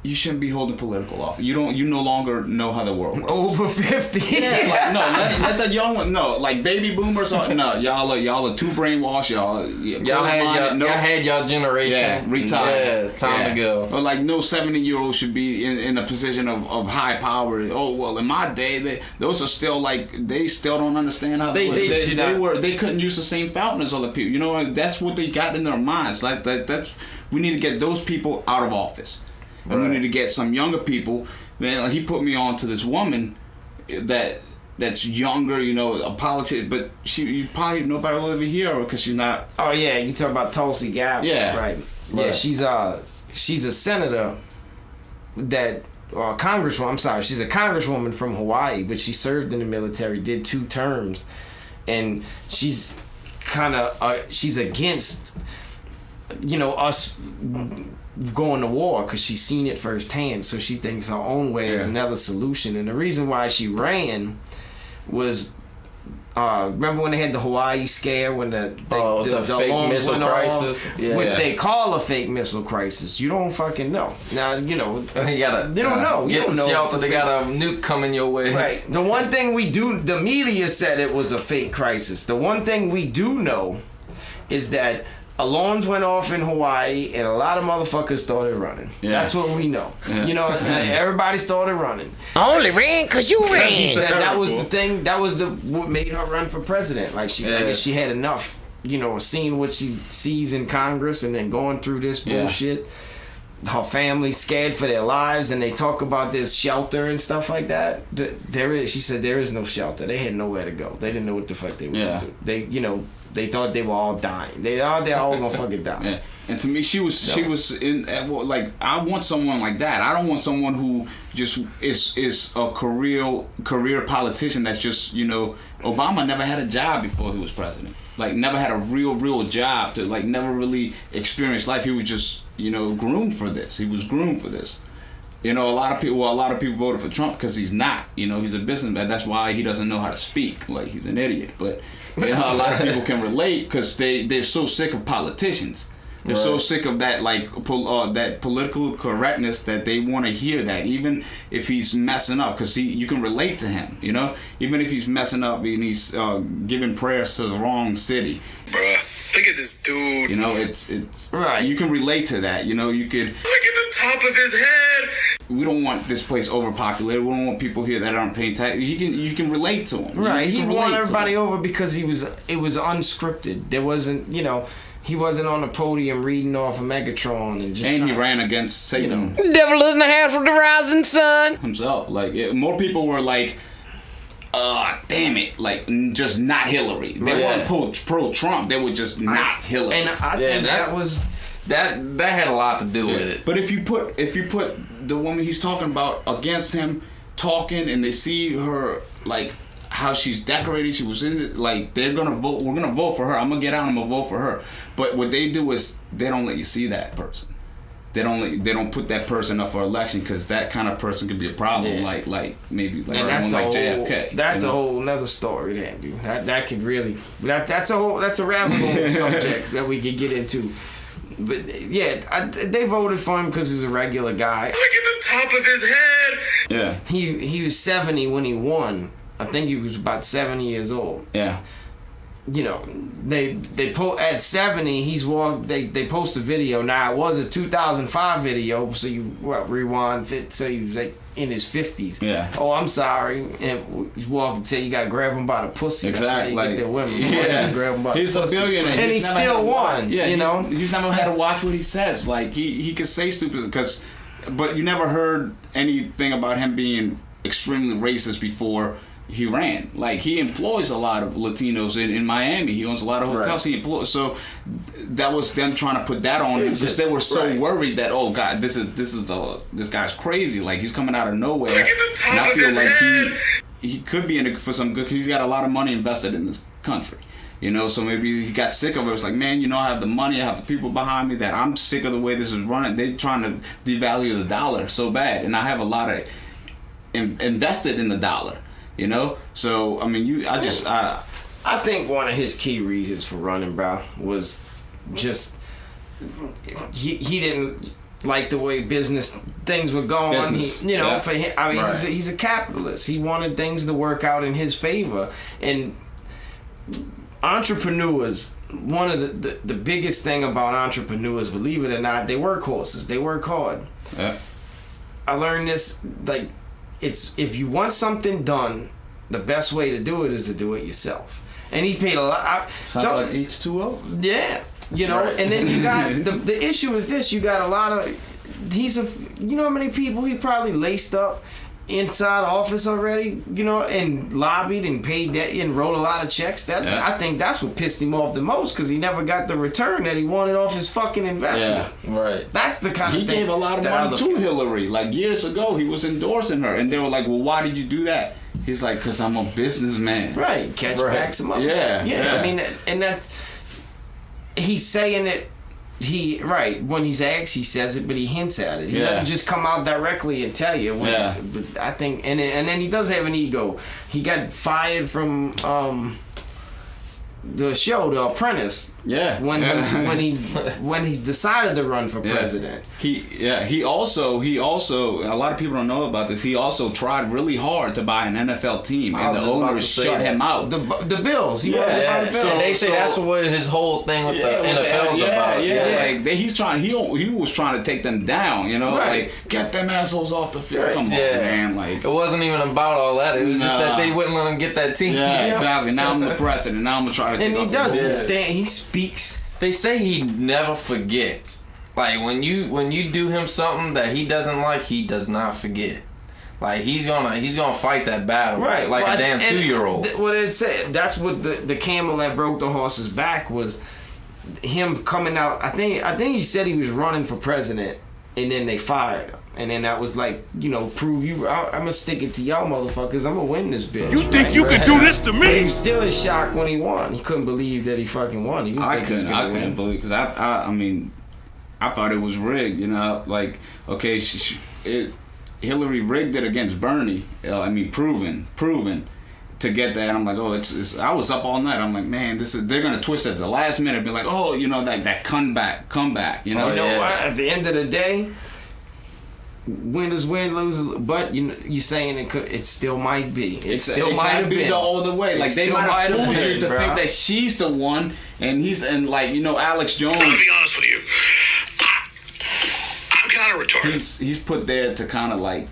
you shouldn't be holding political office. You no longer know how the world works. Over 50. Yeah, like, no, let the young one. No, like baby boomers. No, y'all are too brainwashed. Y'all had y'all generation. Yeah, retired. Yeah, time to go. Or like no 70-year-old should be in a position of high power. Oh well, in my day, those are still like they still don't understand how they couldn't use the same fountain as other people. You know, that's what they got in their minds. Like that's we need to get those people out of office. And we need to get some younger people. Man, like he put me on to this woman that's younger, you know, a politician, but you probably nobody will ever hear her because she's not. Oh yeah, you talk about Tulsi Gabbard. Yeah, right. Yeah, she's a senator congresswoman. I'm sorry, she's a congresswoman from Hawaii, but she served in the military, did 2 terms, and she's she's against, you know, us going to war because she's seen it firsthand, so she thinks her own way is another solution. And the reason why she ran was remember when they had the Hawaii scare when the fake missile crisis, which they call a fake missile crisis. You don't fucking know. Now you know they don't know. Get the shelter. They got a nuke coming your way. Right. The one thing we do, the media said it was a fake crisis. The one thing we do know is that alarms went off in Hawaii and a lot of motherfuckers started running. Yeah. That's what we know. Yeah. You know, everybody started running. I only ran because you ran. She said that was the thing. That was what made her run for president. Like I guess she had enough. You know, seeing what she sees in Congress and then going through this bullshit. Her family's scared for their lives, and they talk about this shelter and stuff like that. She said there is no shelter. They had nowhere to go. They didn't know what the fuck they were gonna do. They, you know, they thought they were all dying. They're all gonna fucking die. Yeah. And to me, she was in like I want someone like that. I don't want someone who just is a career politician that's just, you know, Obama never had a job before he was president. Like never had a real job to like never really experience life. He was just, you know, groomed for this. He was groomed for this. You know, a lot of people voted for Trump because he's not. You know, he's a businessman. That's why he doesn't know how to speak. Like, he's an idiot. But you know, a lot of people can relate because they're so sick of politicians. They're so sick of that, like, that political correctness that they want to hear that, even if he's messing up, because you can relate to him, you know? Even if he's messing up and he's giving prayers to the wrong city. Bruh, look at this dude. You know, it's right. You can relate to that, you know? You could... Look at the top of his head! We don't want this place overpopulated. We don't want people here that aren't paying tax. You can relate to him. Right, he won everybody over because it was unscripted. There wasn't, you know... He wasn't on the podium reading off of Megatron and just. And he ran against Satan. You know, devil in the house with the rising sun. Himself, like more people were like, damn it, like just not Hillary. They weren't pro Trump. They were just not Hillary. And I think that was that had a lot to do with it. But if you put the woman he's talking about against him talking, and they see her like. How she's decorated, she was in it, like they're gonna vote. We're gonna vote for her. I'm gonna get out. I'm gonna vote for her. But what they do is they don't let you see that person. They don't put that person up for election because that kind of person could be a problem. Yeah. Like maybe like someone like JFK. That's a whole nother story, then, dude. That could really that's a rabbit hole subject that we could get into. But yeah, they voted for him because he's a regular guy. Look at the top of his head. Yeah. He was 70 when he won. I think he was about 70 years old. Yeah. You know, they at 70 he's walked. They post a video. Now it was a 2005 video, so you rewind it. So he was like in his 50s. Yeah. Oh, I'm sorry. And he's walking and say you gotta grab him by the pussy. Exactly. That's how you get the women. Yeah. Grab him by he's the a pussy. billionaire, and he still won. Yeah. You know, he's never had to watch what he says. Like he could say stupid but you never heard anything about him being extremely racist before. He ran. Like, he employs a lot of Latinos in Miami. He owns a lot of hotels. He employs. So that was them trying to put that on him because they were so worried that, oh God, this guy's crazy. Like, he's coming out of nowhere. Look at the top and I of feel his like head. he could be in it for some good because he's got a lot of money invested in this country. You know, so maybe he got sick of it. It's like, man, you know, I have the money, I have the people behind me that I'm sick of the way this is running. They're trying to devalue the dollar so bad, and I have a lot of invested in the dollar. You know, so I mean, I think one of his key reasons for running, bro, was just he didn't like the way business things were going. For him, I mean, he's a capitalist. He wanted things to work out in his favor, and entrepreneurs. One of the biggest thing about entrepreneurs, believe it or not, they work horses. They work hard. Yeah. I learned this like. It's if you want something done, the best way to do it is to do it yourself. And he paid a lot. Sounds like H2O. Yeah, you know. Right. And then you got the issue is this: you got a lot of. You know how many people he probably laced up inside the office already, you know, and lobbied and paid that and wrote a lot of checks. I think that's what pissed him off the most because he never got the return that he wanted off his fucking investment. Yeah, right. That's the kind of thing. He gave a lot of money to Hillary. Like years ago, he was endorsing her, and they were like, "Well, why did you do that?" He's like, "Cause I'm a businessman." Right. Catch back some up. Yeah. I mean, and that's he's saying it. When he's asked, he says it, but he hints at it. He doesn't just come out directly and tell you. But I think, and then he does have an ego. He got fired from the show, The Apprentice. Yeah. When he decided to run for president. He also a lot of people don't know about this. He also tried really hard to buy an NFL team, and the owners shut him out. The Bills. He So they say that's what his whole thing with the NFL's about. Like he was trying to take them down. You know, like get them assholes off the field. Come on, man. Like it wasn't even about all that. It was just that they wouldn't let him get that team. Yeah, exactly. Now I'm the president. Now I'm gonna try to. And he does. He speaks. They say he never forgets. Like when you do him something that he doesn't like, he does not forget. Like he's gonna fight that battle, right? Like a damn 2-year-old. What it said. That's what the camel that broke the horse's back was. Him coming out. I think he said he was running for president, and then they fired him. And then that was like, you know, prove you. I'm gonna stick it to y'all motherfuckers. I'm gonna win this bitch. You think you could do this to me? But he was still in shock when he won. He couldn't believe that he fucking won. I couldn't believe because I mean, I thought it was rigged. You know, like okay, Hillary rigged it against Bernie. I mean, proven to get that. I'm like, oh, it's. I was up all night. I'm like, man, they're gonna twist it at the last minute. Be like, oh, you know that comeback. You know. You know what? At the end of the day, winners win, losers. But you saying it still might be. It still might have been the other way. Like they might have fooled you to think that she's the one, and like Alex Jones. I'm gonna be honest with you. I'm kind of retarded. He's put there to kind of like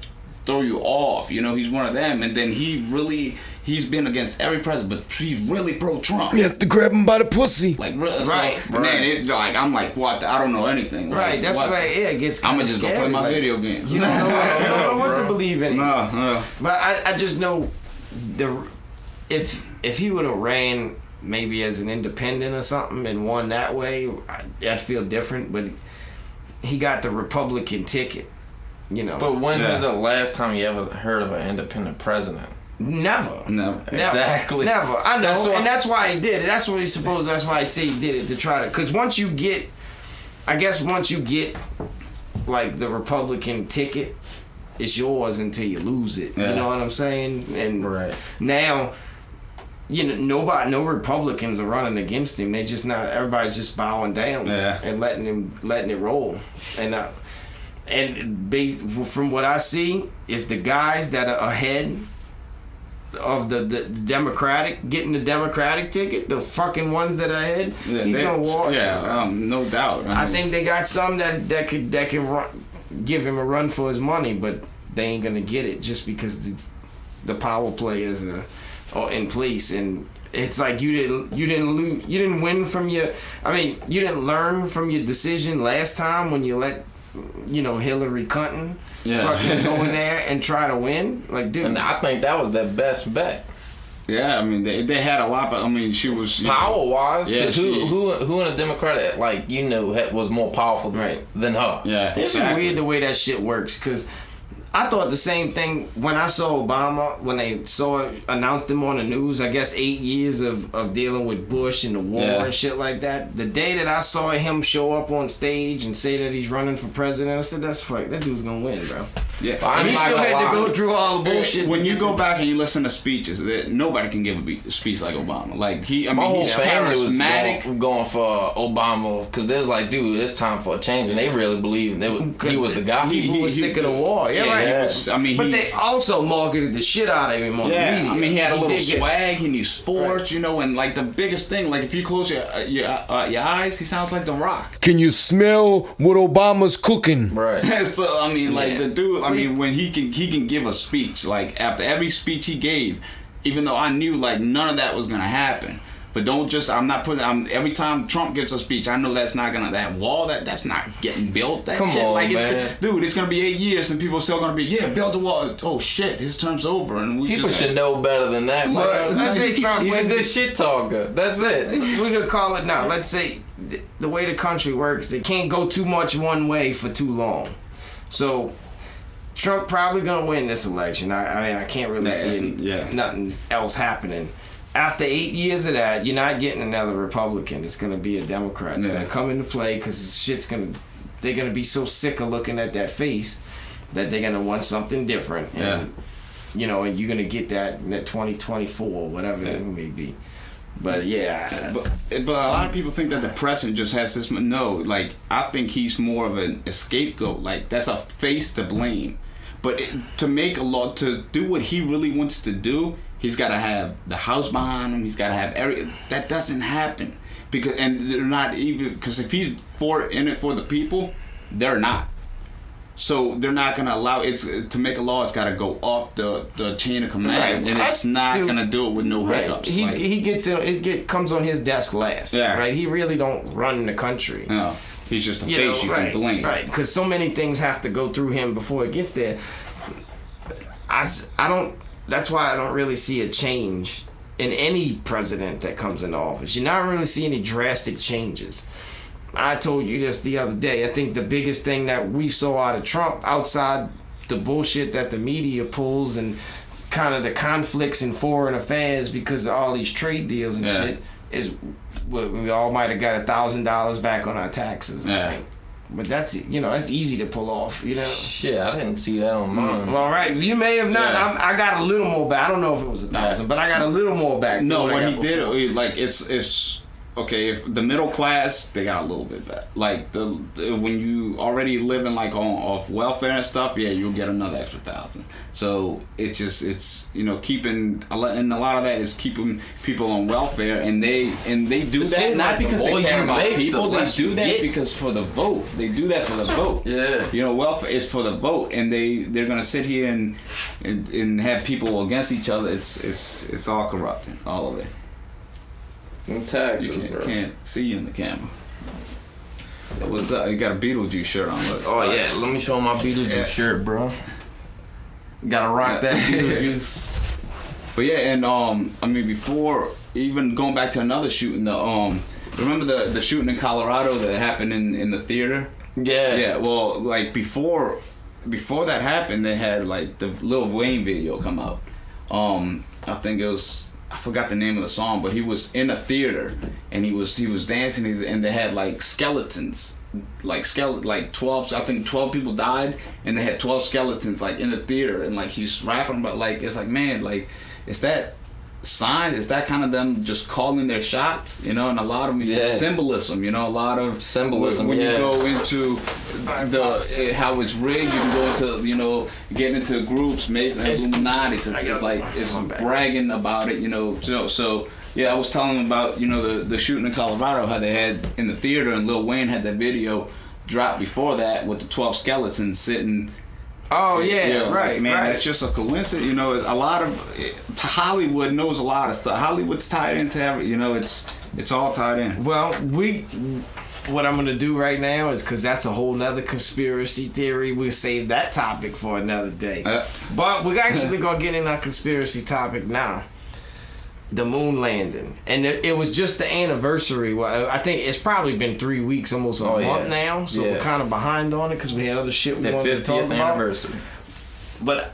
throw you off. You know, he's one of them, and then he's been against every president, but he's really pro-Trump. You have to grab him by the pussy. Like, right. So, man, it's like, I'm like, what? I don't know anything. Like, right, that's why it gets I'm going to just go play my video games. You don't know what to believe in. No. But I just know, if he would have ran maybe as an independent or something and won that way, I'd feel different. But he got the Republican ticket, you know. But when was the last time you ever heard of an independent president? Never. Exactly. Never. I know, and that's why he did it. That's what he supposed. That's why I say he did it, to try to. Because once you get like the Republican ticket, it's yours until you lose it. Yeah. You know what I'm saying? And now, no Republicans are running against him. They just not. Everybody's just bowing down and letting it roll. And from what I see, if the guys that are ahead of the Democratic, getting the Democratic ticket, the fucking ones that are ahead, he's gonna walk. No doubt. I think they got some that can give him a run for his money, but they ain't gonna get it just because the power players are in place. And it's like you didn't win from you didn't learn from your decision last time when you let Hillary Clinton fucking go in there and try to win. Like, dude, and I think that was their best bet. Yeah, I mean they had a lot, but I mean she was power wise. Yeah, who in a Democratic was more powerful than her? Yeah, it's weird the way that shit works, because I thought the same thing when I saw Obama, when they announced him on the news. I guess 8 years of dealing with Bush and the war and shit like that. The day that I saw him show up on stage and say that he's running for president, I said, that dude's gonna win, bro. Yeah, and he still had to go through all the bullshit. When you go back and you listen to speeches, nobody can give a speech like Obama. Like he's charismatic. Was going for Obama because there's like, dude, it's time for a change, and they really believed he was the guy. He was sick of the war. Yeah, right. But they also marketed the shit out of him on the media. I mean, he had a little swag. He knew sports, and like the biggest thing, like if you close your eyes, he sounds like The Rock. Can you smell what Obama's cooking? Right. So I mean, like the dude. I mean, when he can give a speech, like after every speech he gave, even though I knew like none of that was gonna happen. But every time Trump gives a speech, I know that's not gonna, that wall, that's not getting built. That Come shit, on, like, man. It's gonna be 8 years and people are still gonna be, build the wall. Oh shit, his term's over. And people should know better than that. Let's say Trump he's a good shit talker. That's it. We could call it now. Let's say the way the country works, they can't go too much one way for too long. So Trump probably gonna win this election. I mean, I can't really see nothing else happening. After 8 years of that, you're not getting another Republican. It's gonna be a Democrat. It's gonna come into play because they're gonna be so sick of looking at that face that they're gonna want something different. And, and you're gonna get that in 2024, whatever it may be. But but a lot of people think that the president just has this. No, like I think he's more of a scapegoat. Like that's a face to blame. But to make a law, to do what he really wants to do, he's got to have the House behind him. He's got to have that doesn't happen and they're not even, because if he's in it for the people, they're not. So they're not gonna allow to make a law. It's got to go up the chain of command, and it's not gonna do it with no hiccups. He gets it comes on his desk last. Yeah. Right. He really don't run the country. No. He's just a face you can blame. Right. Because so many things have to go through him before it gets there. I don't. That's why I don't really see a change in any president that comes into office. You're not really seeing any drastic changes. I told you this the other day. I think the biggest thing that we saw out of Trump, outside the bullshit that the media pulls and kind of the conflicts in foreign affairs because of all these trade deals and shit, is we all might have got $1,000 back on our taxes. I think. But that's that's easy to pull off. Shit, I didn't see that on mine. All right, you may have not. Yeah. I got a little more back. I don't know if it was 1,000, but I got a little more back. No, what he did, like it's okay. If the middle class, they got a little bit back. Like when you already living like off welfare and stuff, yeah, you'll get another extra 1,000. So it's keeping, and a lot of that is keeping people on welfare, and they do that not because they care about people. They do that because for the vote. They do that for the vote. Yeah. Welfare is for the vote, and they're gonna sit here and have people against each other. It's all corrupting, all of it. Taxes, You bro. can't see you in the camera. So what's up? You got a Beetlejuice shirt on. Look. Oh yeah, let me show my Beetlejuice shirt, bro. Gotta rock that Beetlejuice. But yeah, and before even going back to another shooting, remember the shooting in Colorado that happened in the theater? Yeah. Yeah. Well, like before that happened, they had like the Lil Wayne video come out. I think it was. I forgot the name of the song, but he was in a theater and he was dancing, and they had like skeletons, like 12. I think 12 people died, and they had 12 skeletons like in the theater, and like he's rapping about like it's like, man, like is that sign? Is that kind of them just calling their shots? And a lot of symbolism. A lot of symbolism. When you go into how it's rigged, you can go into get into groups, Mason, Illuminati. It's like it's bragging about it. So yeah, I was telling them about the shooting in Colorado, how they had in the theater, and Lil Wayne had that video dropped before that with the 12 skeletons sitting. Oh yeah, right, man. right. That's just a coincidence. A lot of Hollywood knows a lot of stuff. Hollywood's tied into every. It's all tied in. Well, what I'm gonna do right now is, because that's a whole nother conspiracy theory. We'll save that topic for another day. But we're actually gonna get in our conspiracy topic now. The moon landing, and it was just the anniversary. Well, I think it's probably been 3 weeks, almost a month now. So we're kind of behind on it because we had other shit we wanted to talk about. Anniversary. But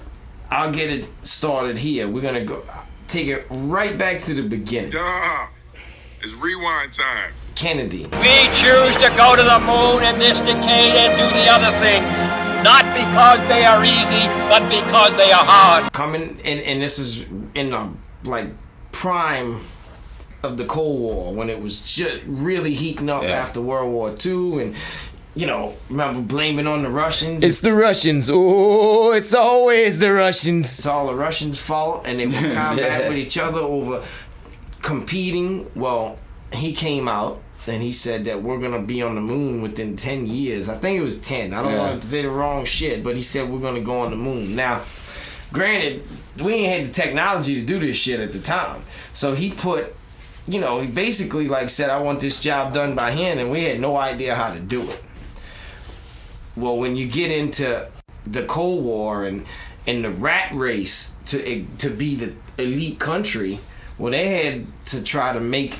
I'll get it started here. We're gonna go take it right back to the beginning. It's rewind time. Kennedy. We choose to go to the moon in this decade and do the other thing, not because they are easy, but because they are hard. Coming, and this is in the prime of the Cold War, when it was just really heating up after World War II, and remember blaming on the Russians. It's the Russians. Oh, it's always the Russians. It's all the Russians' fault, and they would combat with each other over competing. Well, he came out and he said that we're gonna be on the moon within 10 years. I think it was 10. I don't want to say the wrong shit, but he said we're gonna go on the moon. Now, granted, we ain't had the technology to do this shit at the time. So he put, he basically said, I want this job done by hand, and we had no idea how to do it. Well, when you get into the Cold War and the rat race to be the elite country, well, they had to try to make,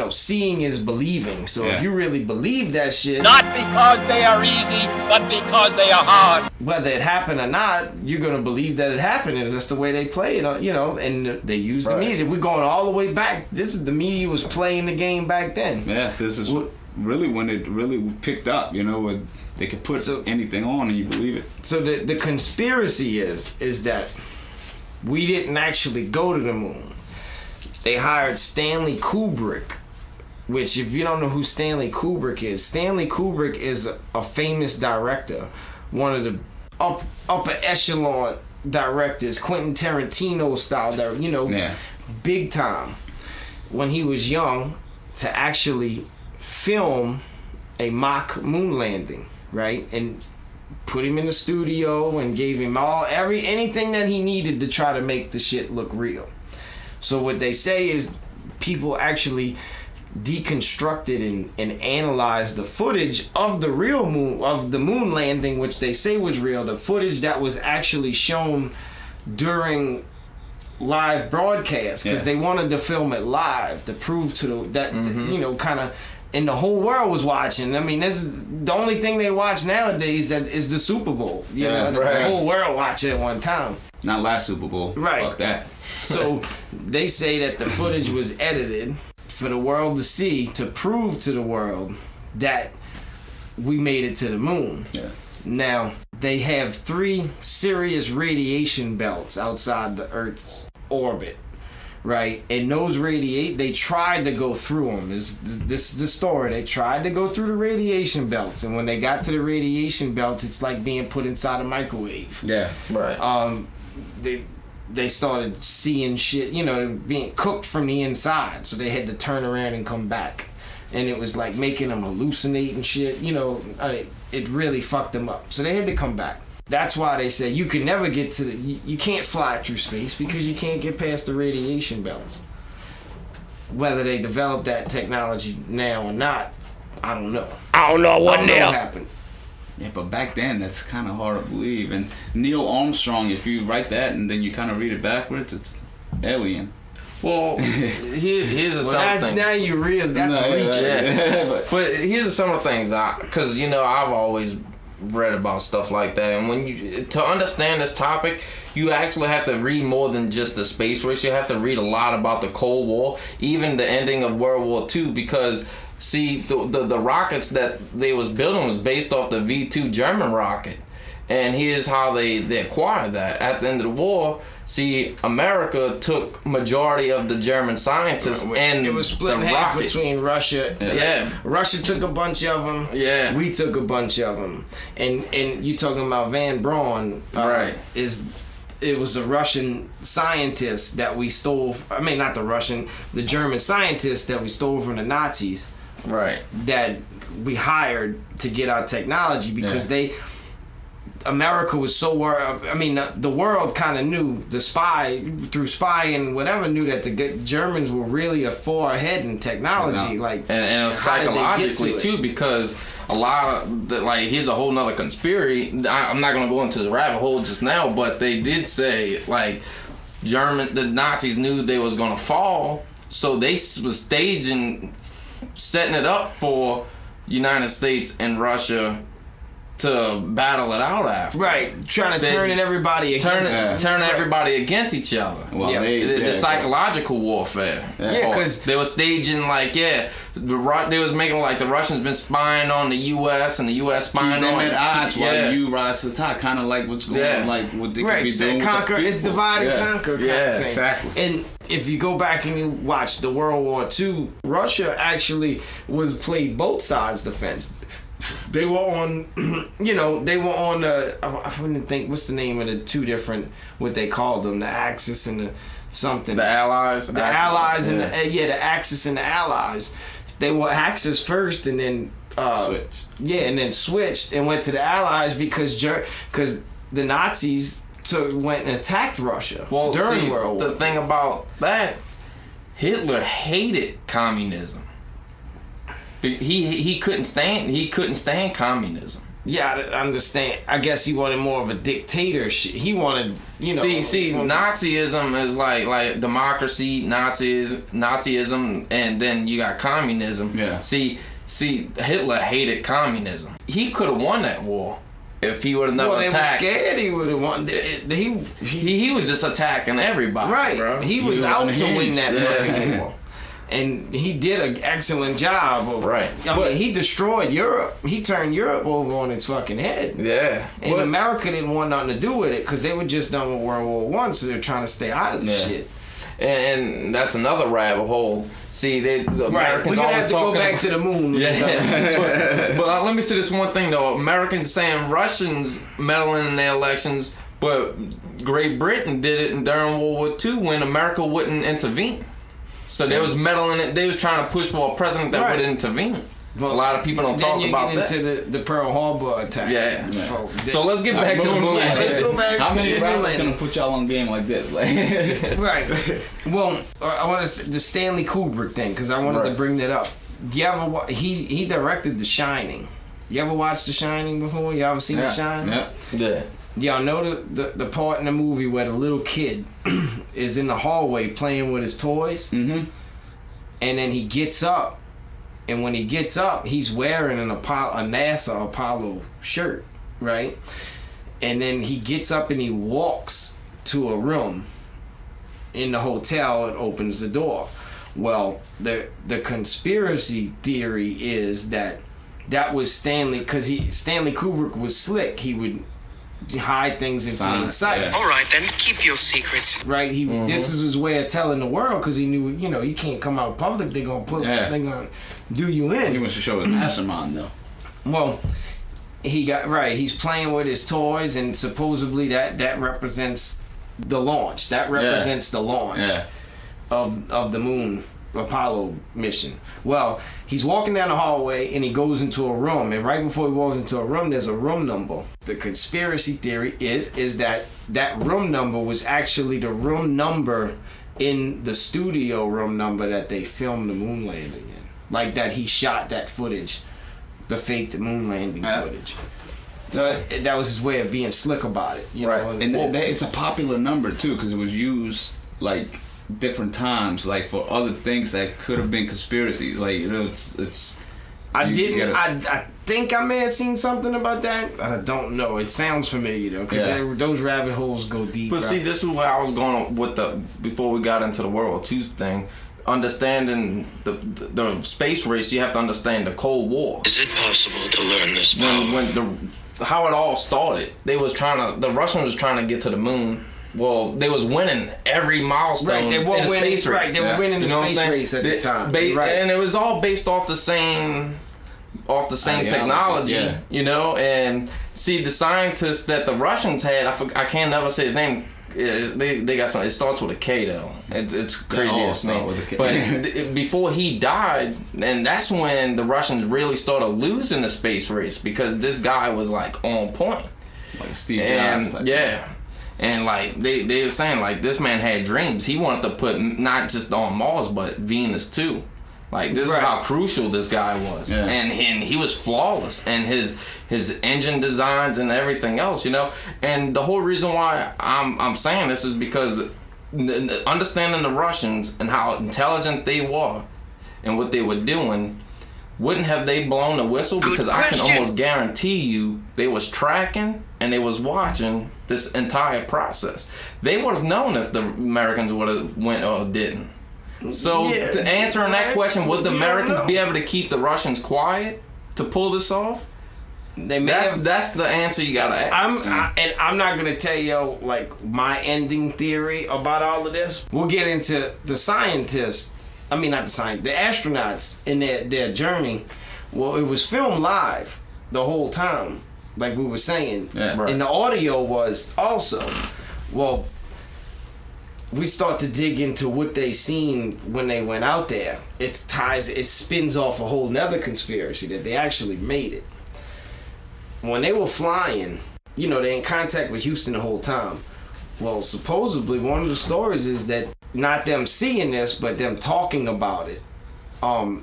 seeing is believing. So if you really believe that shit, not because they are easy, but because they are hard. Whether it happened or not, you're gonna believe that it happened. It's just the way they play it, and they use the media. We're going all the way back. The media was playing the game back then. Yeah, this is really when it really picked up, when they could put anything on and you believe it. So the conspiracy is that we didn't actually go to the moon. They hired Stanley Kubrick, which, if you don't know who Stanley Kubrick is a famous director, one of the upper echelon directors, Quentin Tarantino style, big time. When he was young, to actually film a mock moon landing, right, and put him in the studio and gave him anything that he needed to try to make the shit look real. So what they say is people actually deconstructed and analyzed the footage of the real moon, of the moon landing, which they say was real, the footage that was actually shown during live broadcast, because they wanted to film it live to prove to kind of, and the whole world was watching. I mean, this is the only thing they watch nowadays that is the Super Bowl. The whole world watched it at one time. Not last Super Bowl. Right. Fuck that. So they say that the footage was edited for the world to see, to prove to the world that we made it to the moon. Yeah. Now, they have 3 serious radiation belts outside the Earth's orbit, right? And those they tried to go through them. This is the story. They tried to go through the radiation belts, and when they got to the radiation belts, it's like being put inside a microwave. Yeah. Right. They started seeing shit, you know, being cooked from the inside, so they had to turn around and come back. And it was like making them hallucinate and shit, you know, it really fucked them up. So they had to come back. That's why they say you can never get to you can't fly through space because you can't get past the radiation belts. Whether they developed that technology now or not, I don't know. I don't know what now happened. Yeah, but back then, that's kind of hard to believe. And Neil Armstrong, if you write that and then you kind of read it backwards, it's alien. Well, here's some things. Now you read that's reaching. Yeah. But here's some of the things, because you know I've always read about stuff like that, and when to understand this topic, you actually have to read more than just the space race. You have to read a lot about the Cold War, even the ending of World War II, because see the rockets that they was building was based off the V2 German rocket, and here's how they acquired that at the end of the war. See, America took majority of the German scientists, and it was split in half between Russia. Yeah, Russia took a bunch of them. Yeah, we took a bunch of them. And you talking about Van Braun? Right. It was a Russian scientist that we stole. I mean, not the Russian, the German scientist that we stole from the Nazis. Right. That we hired to get our technology because America was so worried. I mean, the world kind of knew, the spy, through spying and whatever, knew that the Germans were really far ahead in technology. Like, and psychologically too, because a lot of here's a whole nother conspiracy. I'm not gonna go into the rabbit hole just now, but they did say like the Nazis knew they was gonna fall, so they was setting it up for United States and Russia to battle it out after. Right, trying to turn everybody against each other. Well, the psychological warfare. Yeah, because they were staging they was making like the Russians been spying on the U.S. and the U.S. spying on them at odds while you rise to the top, kind of like what's going on, like what they could be doing. It's divide and conquer kind of thing. Exactly. And if you go back and you watch the World War II, Russia actually played both sides defense. They were on, I wouldn't think, what's the name of the 2 different, what they called them, the Axis and the something. The Allies. The Allies and the Axis and the Allies. They were Axis first and then switched. Yeah, and then switched and went to the Allies because the Nazis went and attacked Russia during World War. The thing about that, Hitler hated communism. He couldn't stand communism. Yeah, I understand. I guess he wanted more of a dictatorship. He wanted, See, Nazism is like democracy, Nazism, and then you got communism. Yeah. See, Hitler hated communism. He could have won that war if he would have never attacked. They were scared he would have won. He was just attacking everybody, right? Bro. He was out to win that fucking war. And he did an excellent job of I mean, he destroyed Europe. He turned Europe over on its fucking head. Yeah. And America didn't want nothing to do with it because they were just done with World War I, so they're trying to stay out of the shit. And that's another rabbit hole. See, the Americans always have to go back to the moon. Yeah. But let me say this one thing though: Americans saying Russians meddling in their elections, but Great Britain did it during World War II when America wouldn't intervene. So they was meddling it. They was trying to push for a president that would intervene. Well, a lot of people don't talk about that. Then you get into the Pearl Harbor attack. Yeah. So let's get back to the moon. Let's go back. How many rappers gonna put y'all on game like this? Right. Well, I want to the Stanley Kubrick thing because I wanted to bring that up. You ever he directed The Shining. You ever watched The Shining before? You ever seen The Shining? Yeah. Y'all know the part in the movie where the little kid is in the hallway playing with his toys? Mm-hmm. And then he gets up. And when he gets up, he's wearing a NASA Apollo shirt, right? And then he gets up and he walks to a room in the hotel and opens the door. Well, the conspiracy theory is that that was Stanley, because Stanley Kubrick was slick. He would hide things in plain sight. All right, then, keep your secrets. Right? This is his way of telling the world, because he knew, you can't come out public. They're gonna do you in. He wants to show his mastermind, though. Well, he's playing with his toys, and supposedly that represents the launch. That represents the launch of the moon Apollo mission. Well, he's walking down the hallway and he goes into a room, and right before he walks into a room, there's a room number. The conspiracy theory is that room number was actually the room number in the studio room number that they filmed the moon landing in. Like that he shot that footage, the faked moon landing footage. So that was his way of being slick about it, you know. And it's a popular number too, because it was used like different times, like for other things that could have been conspiracies. Like, it's. I think I may have seen something about that. I don't know. It sounds familiar though, because those rabbit holes go deep. But see, this is where I was going with before we got into the World War II thing. Understanding the space race, you have to understand the Cold War. Is it possible to learn this power? How it all started, the Russians was trying to get to the moon. Well, they was winning every milestone in the space race. Right, they were winning the space race at the time. And it was all based off the same technology, you know. And see, the scientist that the Russians had, I can't never say his name. They got something. It starts with a K though. It's crazy name. But before he died, and that's when the Russians really started losing the space race, because this guy was like on point. Like Steve Jobs. And like they were saying, like, this man had dreams. He wanted to put not just on Mars but Venus too. Like, this is how crucial this guy was. Yeah. And he was flawless, and his engine designs and everything else, you know. And the whole reason why I'm saying this is because understanding the Russians and how intelligent they were and what they were doing, wouldn't have they blown the whistle? Because I can almost guarantee you they was tracking and they was watching this entire process. They would have known if the Americans would have went or didn't. So to answering that question, would the Americans be able to keep the Russians quiet to pull this off? That's the answer you gotta ask. I'm not gonna tell you like my ending theory about all of this. We'll get into the scientists. I mean, not the scientists, the astronauts in their journey. Well, it was filmed live the whole time, like we were saying, and the audio was also. Well, we start to dig into what they seen when they went out there. It spins off a whole nother conspiracy that they actually made it. When they were flying, you know, they're in contact with Houston the whole time. Well, supposedly one of the stories is that not them seeing this, but them talking about it. And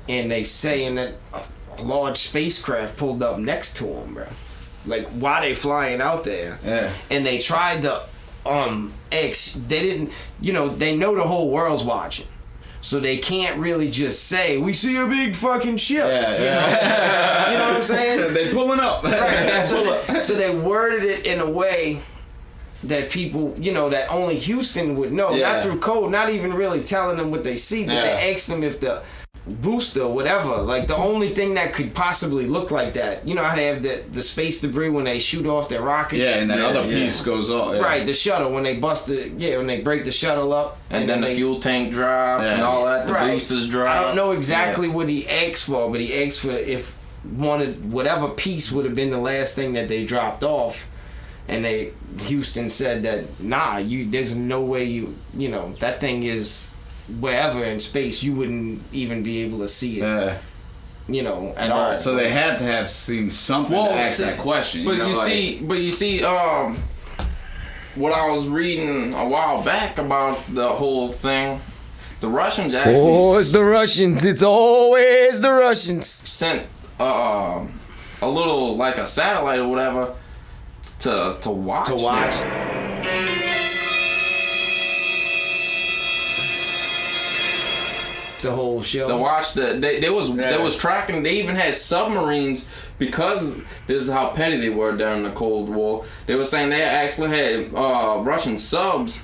they saying that a large spacecraft pulled up next to them, bro. Like, while they flying out there. Yeah. And they tried to they didn't, you know, they know the whole world's watching, so they can't really just say we see a big fucking ship. You know what I'm saying? They pulling up. Right. So they worded it in a way that people, you know, that only Houston would know. Not through code, not even really telling them what they see, but they asked them if the booster, whatever, like the only thing that could possibly look like that, you know how they have the space debris when they shoot off their rockets, and that other piece goes off, right, the shuttle, when they bust it, when they break the shuttle up, and then the fuel tank drops and all that, the boosters drop. I don't know exactly what he asked for, but he asked for if whatever piece would have been the last thing that they dropped off, and Houston said that there's no way you know, that thing is wherever in space, you wouldn't even be able to see it, you know, at all. So they had to have seen something to ask that question. But you see, what I was reading a while back about the whole thing, the Russians actually. Oh, it's the Russians! It's always the Russians. Sent a little, like a satellite or whatever to watch. To watch. The whole show. To watch they was tracking. They even had submarines, because this is how petty they were during the Cold War. They were saying they actually had Russian subs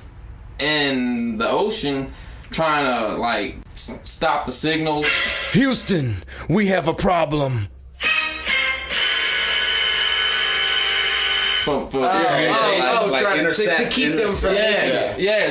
in the ocean trying to like stop the signals. Houston, we have a problem. for to keep them from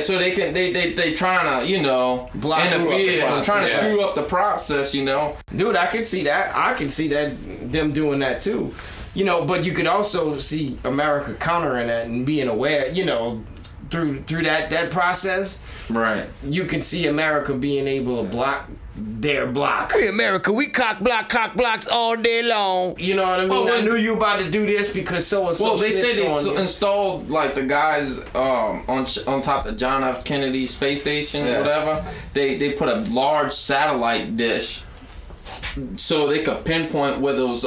so they can they trying to, you know, interfere, trying to screw up the process, you know. Dude, I can see that. I can see that them doing that too. You know, but you could also see America countering that and being aware, you know, through that process. Right. You can see America being able to block their block. Hey, America, we cock blocks all day long. You know what I mean? I knew you about to do this because so and so. Well, they said they installed like the guys on top of John F. Kennedy Space Station, or whatever. They put a large satellite dish so they could pinpoint where those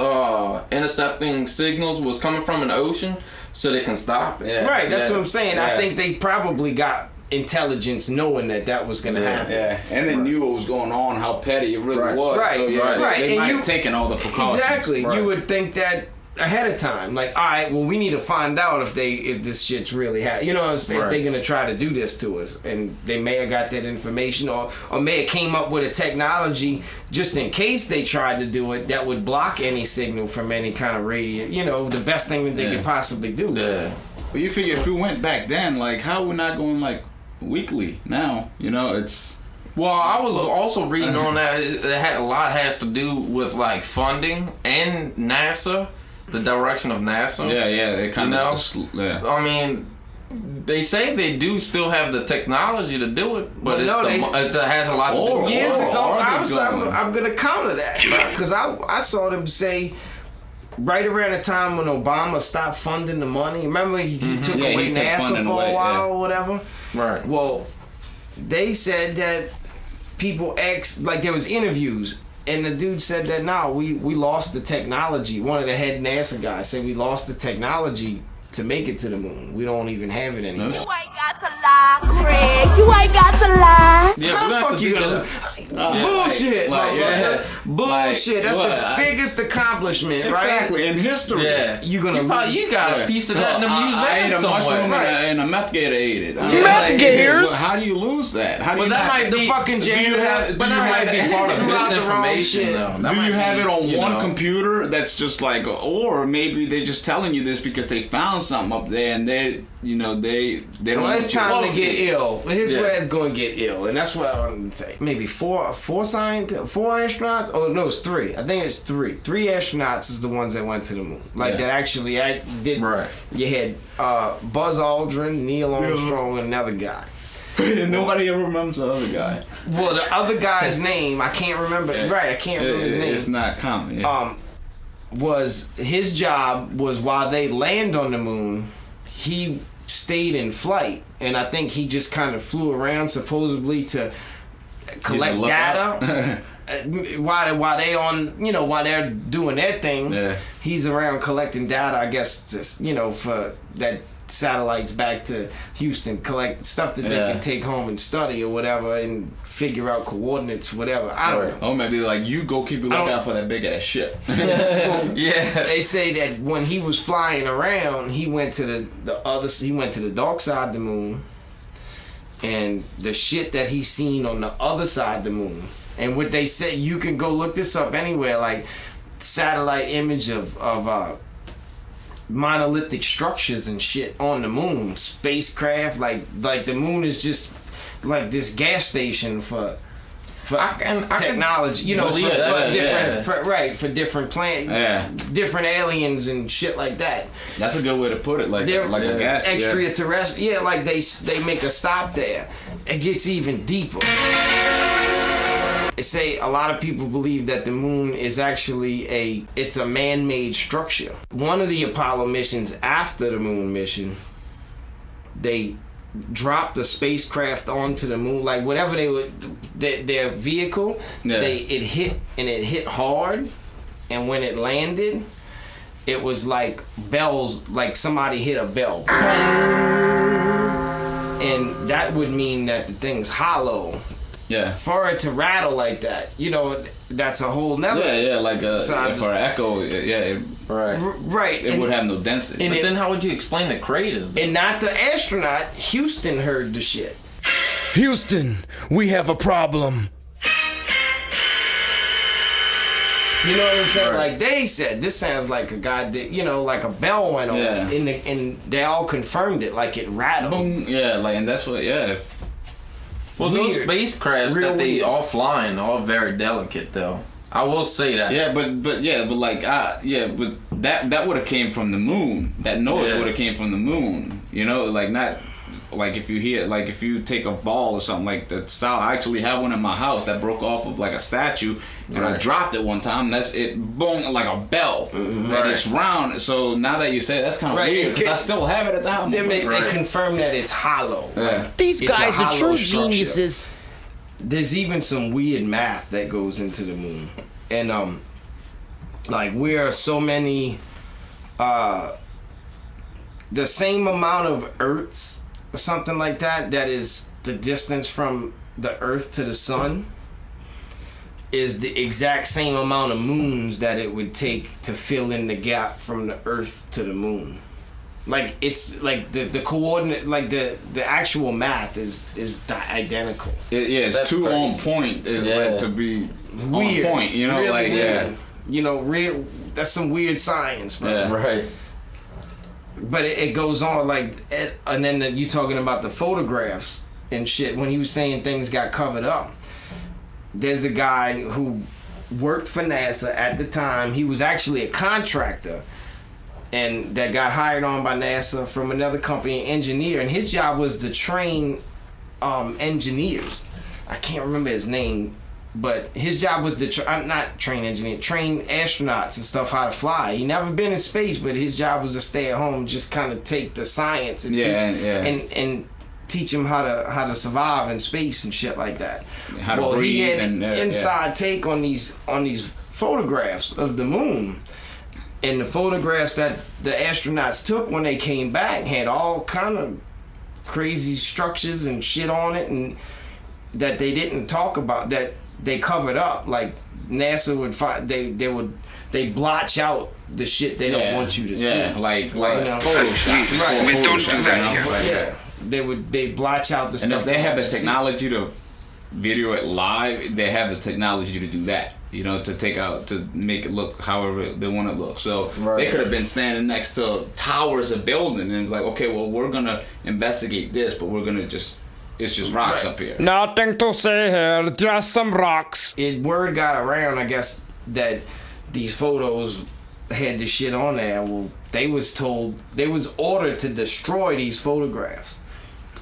intercepting signals was coming from in the ocean, so they can stop it. Right, that's what I'm saying. I think they probably got intelligence knowing that was going to happen. Yeah, and they knew what was going on, how petty it really was. Right, so, They might have taken all the precautions. Exactly. You would think that ahead of time. Like, all right, well, we need to find out if this shit's really happening. You know what I'm saying? If they're going to try to do this to us. And they may have got that information or may have came up with a technology just in case they tried to do it that would block any signal from any kind of radio. You know, the best thing that they could possibly do. Yeah. But you figure if we went back then, like, how we're not going, like, weekly now? You know, it's... Well, I was also reading on that. A lot has to do with, like, funding and NASA. The direction of NASA. Yeah, they kind of. I mean, they say they do still have the technology to do it, but it has a lot to do with years ago. I'm gonna counter that because I saw them say right around the time when Obama stopped funding the money. Remember he took away NASA for a while or whatever. Right. Well, they said that people asked, like there was interviews. And the dude said that, no, we lost the technology. One of the head NASA guys said we lost the technology to make it to the moon. We don't even have it anymore. You ain't got to lie, Craig. You ain't got to lie. Yeah, how the fuck you gonna bullshit, bullshit. That's the biggest accomplishment, right? Exactly, in history. Yeah. You got a piece of that in the museum I ate a mushroom and a meth gator ate it. Meth gators? How do you lose that? How do you that might be the fucking but that might be part of misinformation, though. Do you have it on one computer that's just like, or maybe they're just telling you this because they found something up there and they don't. Well, it's time to get ill. His way is going to get ill, and that's what I wanted to say. Maybe four astronauts. Oh no, it's 3. I think it's 3. 3 astronauts is the ones that went to the moon. Like that actually did. Right. You had Buzz Aldrin, Neil Armstrong, and another guy. Nobody ever remembers the other guy. Well, the other guy's name I can't remember. Right, I can't remember his name. It's not common. Yeah. Was his job was while they land on the moon, he stayed in flight, and I think he just kind of flew around supposedly to collect data. While they on, while they're doing their thing, he's around collecting data. I guess just for that satellites back to Houston, collect stuff that they can take home and study or whatever, and figure out coordinates, whatever. I don't know. Or maybe like you go keep a lookout for that big ass ship. They say that when he was flying around, he went to he went to the dark side of the moon, and the shit that he seen on the other side of the moon. And what they said, you can go look this up anywhere, like satellite image of monolithic structures and shit on the moon, spacecraft, like the moon is just like this gas station for technology, for different different aliens and shit like that. That's a good way to put it, like a gas extraterrestrial. Yeah, like they make a stop there. It gets even deeper. They say a lot of people believe that the moon is actually it's a man-made structure. One of the Apollo missions after the moon mission, they dropped the spacecraft onto the moon, like whatever their vehicle, it hit hard, and when it landed, it was like bells, like somebody hit a bell. And that would mean that the thing's hollow. Yeah. For it to rattle like that, that's a whole nother. Like for an echo, right. It would have no density. But then how would you explain the craters? And not the astronaut. Houston heard the shit. Houston, we have a problem. You know what I'm saying? Right. Like they said, this sounds like a guy that, you know, like a bell went off, and they all confirmed it, like it rattled. Boom. Yeah, like, and that's what, Well, those spacecrafts that they all flying, all very delicate though. I will say that. Yeah, but like, but that would have came from the moon. That noise would have came from the moon. You know, like not. Like if you hear, like if you take a ball or something like that style, I actually have one in my house that broke off of like a statue, and I dropped it one time. That's it, boom, like a bell, and it's round. So now that you say it, that's kind of weird because I still have it at the house. They confirm that it's hollow. Yeah. These guys are true geniuses. There's even some weird math that goes into the moon, and like we are so many, the same amount of Earths. Or something like that is the distance from the Earth to the sun is the exact same amount of moons that it would take to fill in the gap from the Earth to the moon. Like it's like the coordinate, like the actual math is identical. It's too crazy. On point. Is like to be weird. On point. You know, really like weird. You know, real. That's some weird science, bro. Yeah. Right. But it goes on like, and then you talking about the photographs and shit. When he was saying things got covered up, there's a guy who worked for NASA at the time. He was actually a contractor, and that got hired on by NASA from another company, an engineer, and his job was to train engineers. I can't remember his name. But his job was to not train astronauts and stuff how to fly. He never been in space, but his job was to stay at home, just kind of take the science and and teach him how to survive in space and shit like that. How to breathe. He had an inside take on these photographs of the moon, and the photographs that the astronauts took when they came back had all kind of crazy structures and shit on it, and that they didn't talk about, that they covered up. Like NASA would find, they blotch out the shit they don't want you to see. Like you know, Photoshop. Right. We don't do that here. They blotch out the and stuff. And if they have the technology to video it live, they have the technology to do that. You know, to make it look however they want it to look. So they could have been standing next to towers of building and like, okay, well, we're gonna investigate this, but we're gonna it's just rocks up here. Nothing to say here, just some rocks. Word got around, I guess, that these photos had this shit on there. Well, they was ordered to destroy these photographs.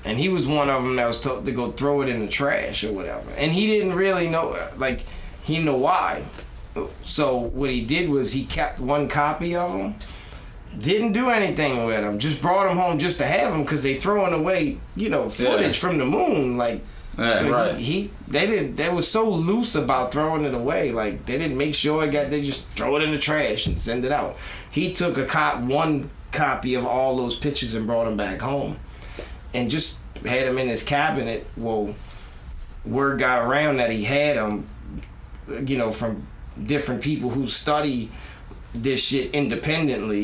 And he was one of them that was told to go throw it in the trash or whatever. And he didn't really know, like, he didn't know why. So what he did was he kept one copy of them. Didn't do anything with them. Just brought them home just to have them because they throwing away, footage from the moon. Like, they were so loose about throwing it away. Like, they didn't make sure they just throw it in the trash and send it out. He took one copy of all those pictures and brought them back home, and just had them in his cabinet. Well, word got around that he had them, from different people who study this shit independently.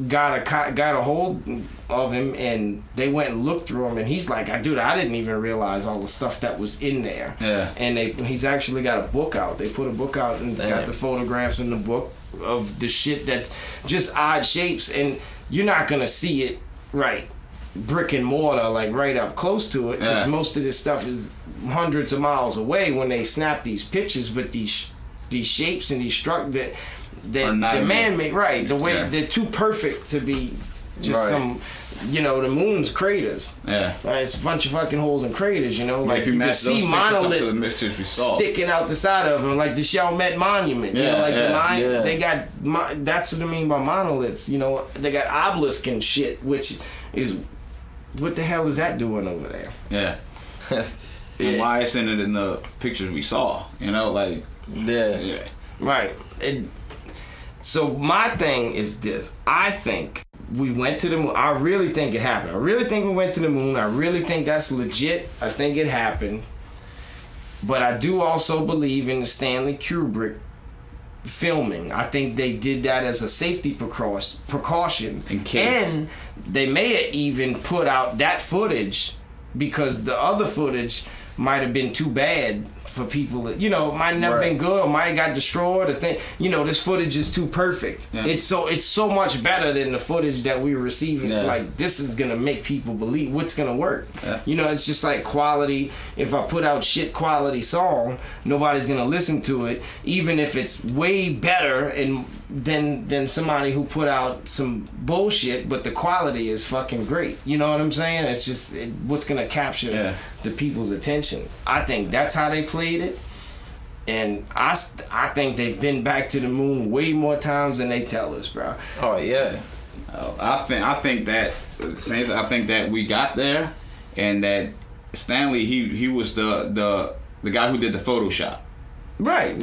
Got a hold of him, and they went and looked through him, and he's like, dude, I didn't even realize all the stuff that was in there. And he's actually got a book out. They put a book out, and it's got the photographs in the book of the shit that's just odd shapes, and you're not gonna see it brick and mortar, like right up close to it, because most of this stuff is hundreds of miles away when they snap these pictures. But these shapes and these structures, they're man-made, the way they're too perfect to be just some, the moon's craters. It's a bunch of fucking holes and craters, like if you can see monoliths sticking out the side of them, like the Chalmette Monument. They got, that's what I mean by monoliths. They got obelisk and shit, which is, what the hell is that doing over there? And why isn't it in the pictures we saw? Right. So my thing is this. I think we went to the moon. I really think it happened. I really think we went to the moon. I really think that's legit. I think it happened. But I do also believe in the Stanley Kubrick filming. I think they did that as a safety precaution. In case. And they may have even put out that footage because the other footage might have been too bad for people that, you know, might never been good or might got destroyed or think, you know, this footage is too perfect. Yeah. It's so much better than the footage that we were receiving. Yeah. Like, this is gonna make people believe what's gonna work. Yeah. You know, it's just like quality. If I put out shit quality song, nobody's gonna listen to it, even if it's way better than somebody who put out some bullshit, but the quality is fucking great. You know what I'm saying? It's just what's gonna capture the people's attention. I think that's how they played it, and I think they've been back to the moon way more times than they tell us, bro. Oh yeah. I think that we got there, and that Stanley he was the guy who did the Photoshop. Right. And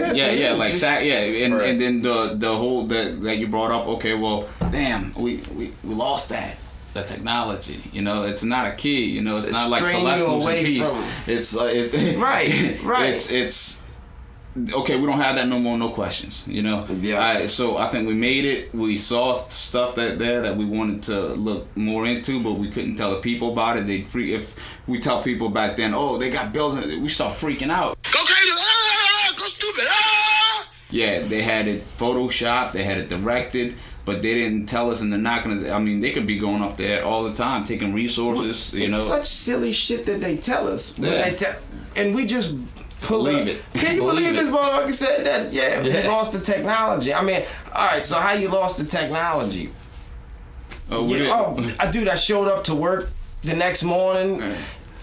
then the whole that you brought up. Okay, well, damn, we lost that. The technology, you know, it's not a key, you know, it's not like Celestials and keys. It's right. It's okay. We don't have that no more. No questions, you know. Yeah. So I think we made it. We saw stuff that we wanted to look more into, but we couldn't tell the people about it. If we tell people back then, oh, they got buildings, we start freaking out. Go crazy! Go stupid! Yeah, they had it photoshopped, they had it directed, but they didn't tell us, and they're not gonna. I mean, they could be going up there all the time, taking resources. You know, such silly shit that they tell us. Yeah. And we just believe it. Can you believe this motherfucker said that? Yeah, we lost the technology. I mean, all right. So how you lost the technology? Dude, I showed up to work the next morning,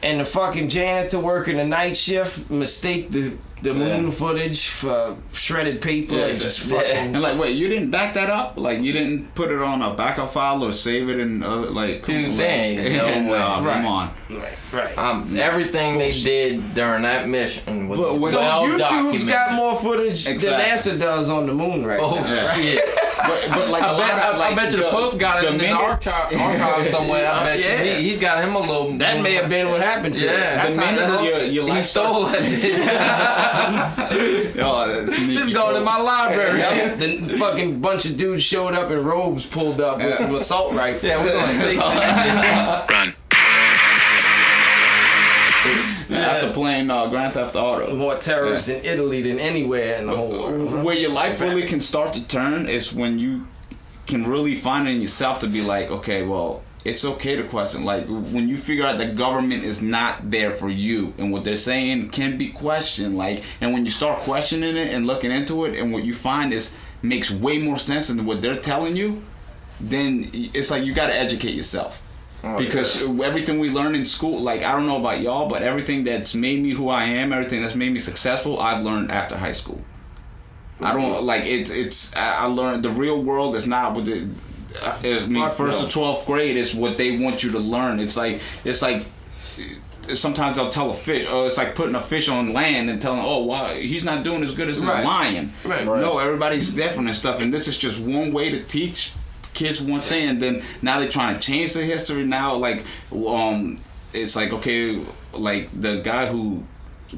and the fucking janitor working the night shift mistake the moon footage for shredded paper and just fucking. And like, wait, you didn't back that up? Like, you didn't put it on a backup file or save it in like? Dude, come on. Right. Everything they did during that mission was well YouTube's documented. Got more footage than NASA does on the moon right now. Shit. But like I bet you the Pope got it in his archive somewhere. I bet you he's got him a little. That may have been what happened to him. That's he stole it. This going in my library. The fucking bunch of dudes showed up in robes, pulled up with some assault rifles. Yeah, we're gonna take that. Run. After playing Grand Theft Auto. More terrorists in Italy than anywhere in the whole world. Where your life really can start to turn is when you can really find it in yourself to be like, okay, well, it's okay to question. Like, when you figure out the government is not there for you and what they're saying can be questioned, like, and when you start questioning it and looking into it, and what you find is makes way more sense than what they're telling you, then it's like you got to educate yourself. Because everything we learn in school, like, I don't know about y'all, but everything that's made me who I am, everything that's made me successful, I've learned after high school. I don't like I learned the real world is not with the. First to 12th grade is what they want you to learn. It's like sometimes they'll tell a fish, it's like putting a fish on land and telling, oh, why he's not doing as good as this lion. Right. No, everybody's different and stuff, and this is just one way to teach kids one thing, and then now they're trying to change the history. Now, like, it's like, okay, like the guy who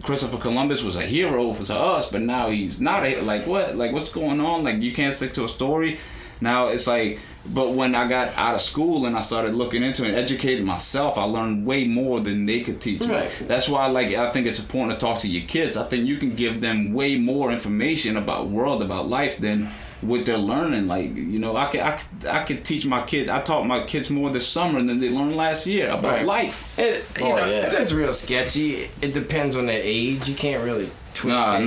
Christopher Columbus was a hero to us, but now he's not like what? Like, what's going on? Like, you can't stick to a story. Now it's like, but when I got out of school and I started looking into it and educating myself, I learned way more than they could teach me. That's why I think it's important to talk to your kids. I think you can give them way more information about world, about life than what they're learning. Like, you know, I could teach my kids. I taught my kids more this summer than they learned last year about life. That's real sketchy. It depends on their age. You can't really twist it.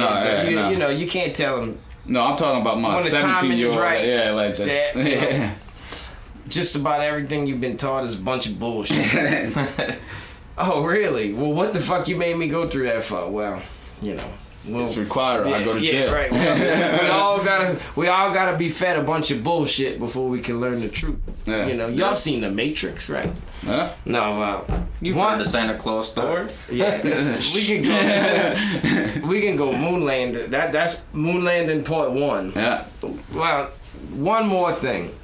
You know, you can't tell them. No, I'm talking about my 17-year-old. Right. Yeah, like that. Yeah. Just about everything you've been taught is a bunch of bullshit. Oh, really? Well, what the fuck you made me go through that for? Well, you know. It's required. I go to jail. Right. We all gotta be fed a bunch of bullshit before we can learn the truth. Yeah. You know, y'all seen The Matrix, right? Huh? No. You've heard the Santa Claus story? Yeah. we can go moon landing. That's moon landing part 1. Yeah. Well, one more thing.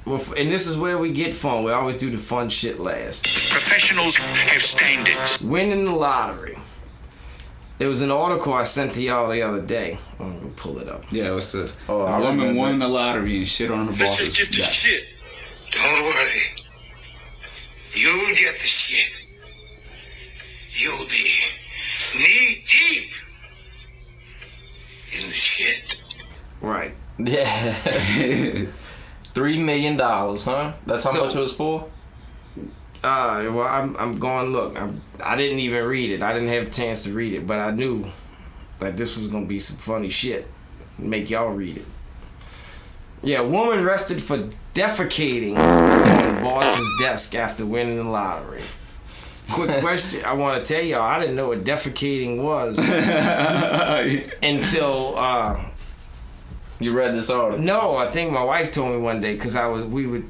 And this is where we get fun. We always do the fun shit last. Professionals have standards. Winning the lottery. There was an article I sent to y'all the other day. I'm gonna pull it up. Yeah, what's this? A woman won the lottery and shit on her boss. Let's just get the shit. Don't worry. You'll get the shit. You'll be knee deep deep in the shit. Right. Yeah. $3 million, huh? That's how much it was for? Well, I'm going. Look, I didn't even read it. I didn't have a chance to read it, but I knew that this was gonna be some funny shit. Make y'all read it. Yeah, woman arrested for defecating on boss's desk after winning the lottery. Quick question. I want to tell y'all, I didn't know what defecating was until you read this article. No, I think my wife told me one day because we were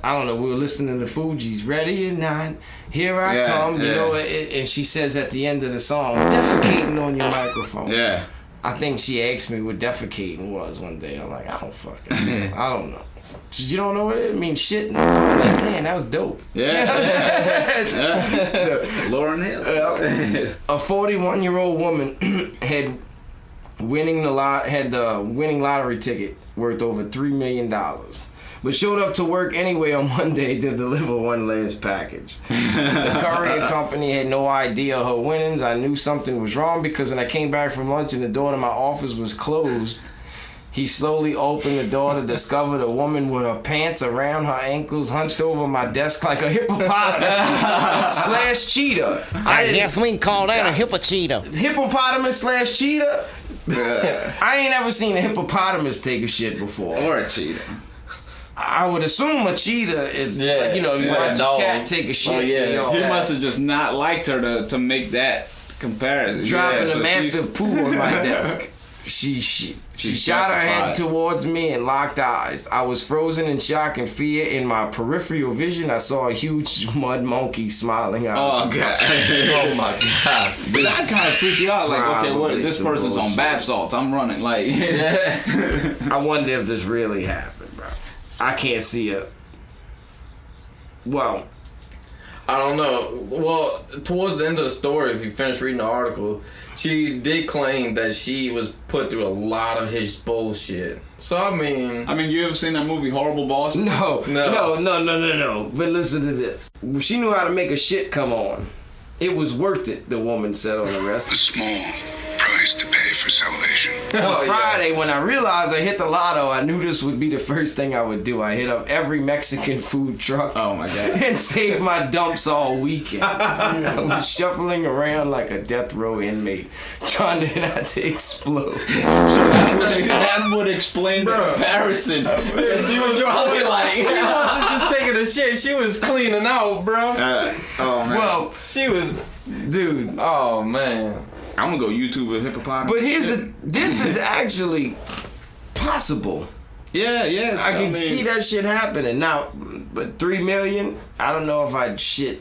listening to Fugees. Ready or not, here I come. You know, and she says at the end of the song, defecating on your microphone. Yeah. I think she asked me what defecating was one day. I'm like, I don't fucking know. I don't know. You don't know what it means? Shit. I'm like, damn, that was dope. Yeah. Lauryn Hill. A 41-year-old woman had the winning lottery ticket worth over $3 million, but showed up to work anyway on Monday to deliver one last package. The courier company had no idea her winnings. I knew something was wrong because when I came back from lunch and the door to my office was closed, he slowly opened the door to discover the woman with her pants around her ankles hunched over my desk like a hippopotamus / cheetah. I guess we can call that a hippocheetah. Hippopotamus / cheetah? I ain't ever seen a hippopotamus take a shit before. Or a cheetah. I would assume a cheetah is, like, you know, you watch a cat take a shit. He must have just not liked her to make that comparison. Dropping a massive poo on my desk. She shot her head towards me and locked eyes. I was frozen in shock and fear. In my peripheral vision, I saw a huge mud monkey smiling out. Oh, God. Oh, my God. But that kind of freaked you out. Like, okay, what? This person's on bath salts. I'm running. Like, I wonder if this really happened, bro. I can't see it. Well, I don't know. Well, towards the end of the story, if you finish reading the article, she did claim that she was put through a lot of his bullshit. So, I mean, you ever seen that movie Horrible Bosses? No. But listen to this. She knew how to make a shit come on. It was worth it, the woman said on the rest. A small price to pay for salvation. On Friday, when I realized I hit the lotto, I knew this would be the first thing I would do. I hit up every Mexican food truck. Oh my God. And saved my dumps all weekend. I was shuffling around like a death row inmate, trying not to explode. So that would explain the comparison. She was probably like, she wasn't just taking a shit, she was cleaning out, bro. Oh, man. Well, she was, dude. Oh, man. I'm gonna go YouTube a hippopotamus. But this is actually possible. Yeah. I can see that shit happening now. But $3 million, I don't know if I'd shit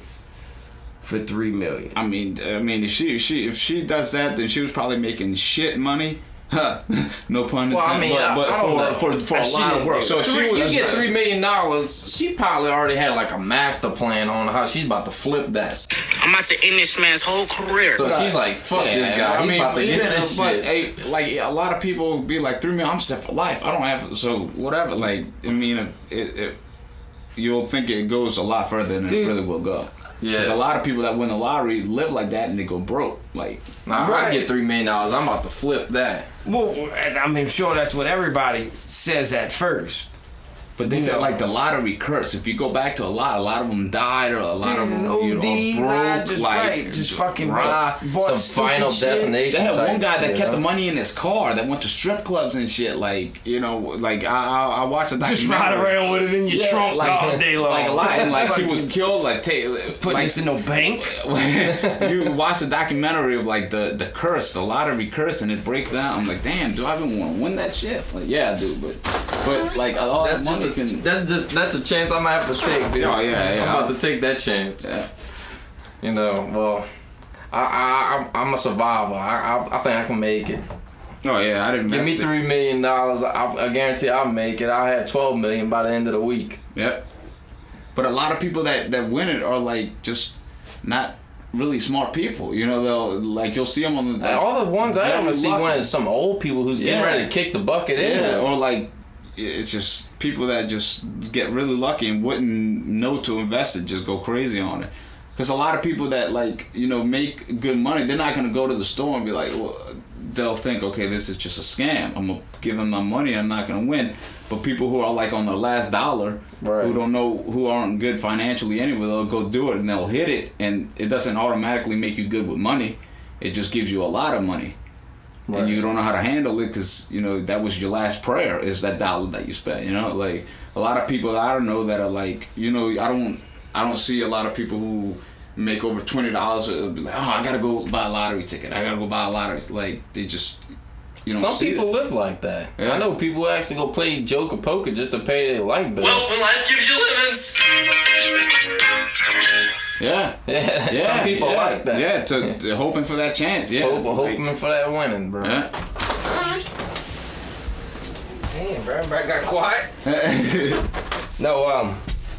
for $3 million. I mean, if she does that, then she was probably making shit money. Huh. No pun intended. Well, I mean, but for a lot of work. So you get $3 million. She probably already had like a master plan on how she's about to flip that. I'm about to end this man's whole career. So she's like, "Fuck this guy. He's about to get this shit." Hey, like a lot of people be like, $3 million. I'm set for life. I don't have so whatever. Like, I mean, you'll think it goes a lot further than it really will go. Yeah, there's a lot of people that win the lottery live like that and they go broke. Like, nah, if I get $3 million, I'm about to flip that. Well, I mean, sure, that's what everybody says at first. But they said like the lottery curse. If you go back to a lot of them died, or a lot of them broke, just fucking some Final Destination. They had one guy that kept the money in his car that went to strip clubs and shit. Like, I watched a documentary. Just ride around with it in your trunk all day long. Like a lot, and like he was killed. Putting this in no bank. You watch a documentary of like the curse, the lottery curse, and it breaks down. I'm like, damn, do I even want to win that shit? Like, yeah, dude, but like all that money. That's a chance I might have to take, dude. Oh yeah. I'm about to take that chance. Yeah. Well, I'm a survivor. I think I can make it. Oh yeah, I didn't. Give me $3 million. I guarantee I'll make it. I'll have $12 million by the end of the week. Yep. But a lot of people that win it are like just not really smart people. You'll see them on the. All the ones I ever see one is some old people who's getting ready to kick the bucket in. Yeah, or like. It's just people that just get really lucky and wouldn't know to invest it, just go crazy on it. Because a lot of people that like, you know, make good money, they're not gonna go to the store and be like, well, they'll think, okay, this is just a scam. I'm gonna give them my money. I'm not gonna win. But people who are like on the last dollar, who don't know, who aren't good financially anyway, they'll go do it and they'll hit it, and it doesn't automatically make you good with money. It just gives you a lot of money, and you don't know how to handle it because, you know, that was your last prayer, is that dollar that you spent. You know, like a lot of people that I don't know that are like, you know, I don't see a lot of people who make over $20 be like, oh, I gotta go buy a lottery ticket. I gotta go buy a lottery. Like they just, you know. Some people live like that. Yeah. I know people who actually go play joke or poker just to pay their light bill. Well, when life gives you lemons. Yeah. Some people like that. Yeah, to hoping for that chance. Yeah, hoping for that winning, bro. Damn, bro, I got quiet. No,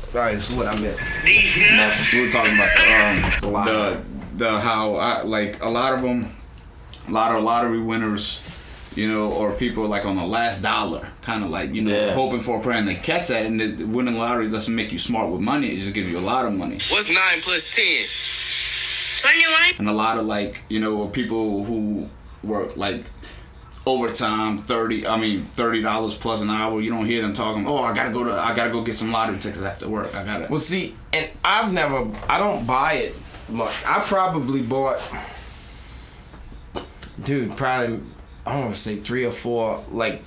sorry, this is what I missed. We were talking about how like a lot of them, a lot of lottery winners, you know, or people like on the last dollar, kind of like, you know, hoping for a prayer, and they catch that, and the winning lottery doesn't make you smart with money. It just gives you a lot of money. What's 9 plus 10? 21. And a lot of like, you know, people who work like overtime, $30 plus an hour. You don't hear them talking, oh, I gotta go get some lottery tickets after work. Well, see, and I don't buy it much. I probably bought, probably, I want to say 3 or 4 like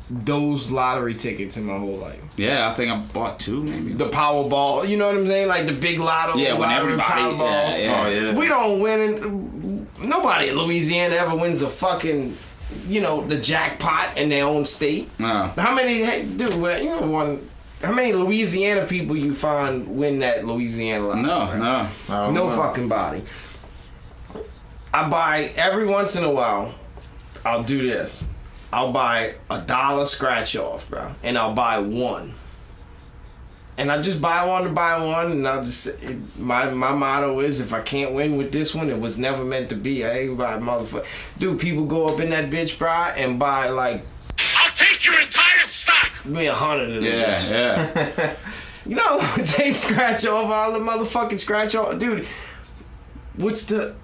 those lottery tickets in my whole life. Yeah, I think I bought 2 maybe. The Powerball, you know what I'm saying? Like the big lotto. Yeah, when everybody. Powerball. Yeah. Oh, yeah. We don't win. Nobody in Louisiana ever wins a fucking, you know, the jackpot in their own state. No. How many? Hey, dude, how many Louisiana people you find win that Louisiana lottery? No fucking body. I buy every once in a while. I'll do this. I'll buy $1 scratch off, bro, and I'll buy 1. And I just buy one to buy one, and I'll just my motto is, if I can't win with this one, it was never meant to be. I ain't buy motherfucker. Dude, people go up in that bitch, bro, and buy like, I'll take your entire stock. Me 100 of them. Yeah. You know, they scratch off all the motherfucking scratch off, dude. What's the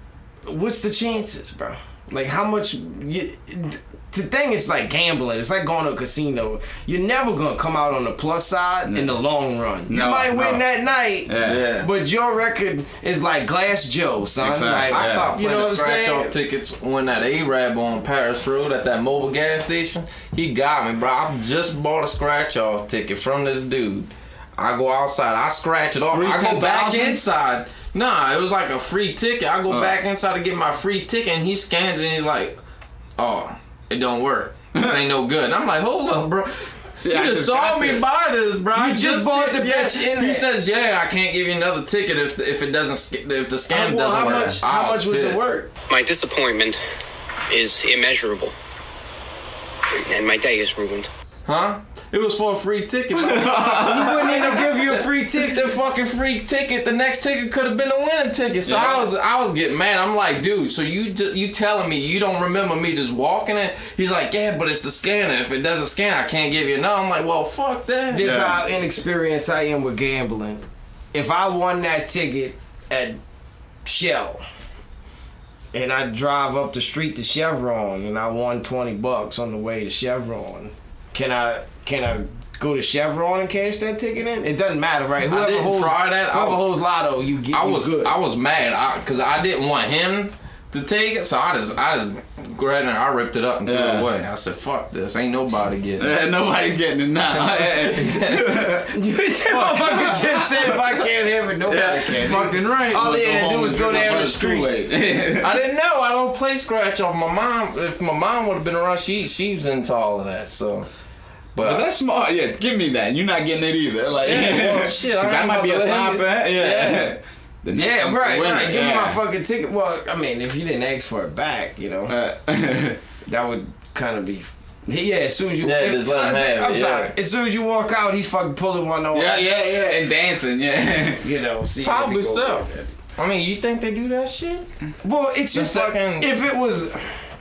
chances, bro? Like how much? The thing is like gambling. It's like going to a casino. You're never gonna come out on the plus side in the long run. You might win that night, but your record is like Glass Joe, son. Exactly. Like, I stopped playing the scratch off tickets when that Arab on Paris Road at that mobile gas station. He got me, bro. I just bought a scratch off ticket from this dude. I go outside. I scratch it off. I go back inside. Nah, it was like a free ticket. I go back inside to get my free ticket, and he scans and he's like, oh, it don't work. This ain't no good. And I'm like, hold up, bro. You just saw me buy this, bro. You just bought the bitch in there. He says, yeah, I can't give you another ticket if the scan doesn't work. How much was it worth? My disappointment is immeasurable. And my day is ruined. Huh? It was for a free ticket. You wouldn't even give you a free ticket. The fucking free ticket. The next ticket could have been a winning ticket. So I was getting mad. I'm like, dude. So you telling me you don't remember me just walking it? He's like, yeah, but it's the scanner. If it doesn't scan, I can't give you no. I'm like, well, fuck that. This is how inexperienced I am with gambling. If I won that ticket at Shell, and I drive up the street to Chevron, and I won $20 on the way to Chevron, can I go to Chevron and cash that ticket in? It doesn't matter, right? I didn't try that. Whoever holds lotto, you get. I was mad because I didn't want him to take it, so I just grabbed it and I ripped it up and threw it away. I said, "Fuck this! Ain't nobody getting it." Nobody's getting it now. Motherfucker just said, "If I can't have it, nobody can." Fucking right. All they had to do was go down the street. I didn't know. I don't play scratch off. My mom, if my mom would have been around, she's into all of that. So. But that's smart. Yeah, give me that. You're not getting it either. Like, well, shit, that might be a sign for that. Yeah. Right. Give me my fucking ticket. Well, I mean, if you didn't ask for it back, you know, that would kind of be. Yeah, as soon as you. Yeah, just let him have it. I'm sorry. As soon as you walk out, he's fucking pulling one off. Yeah, and dancing. Yeah. You know, see. Probably so. I mean, you think they do that shit? Well, it's just fucking. If it was.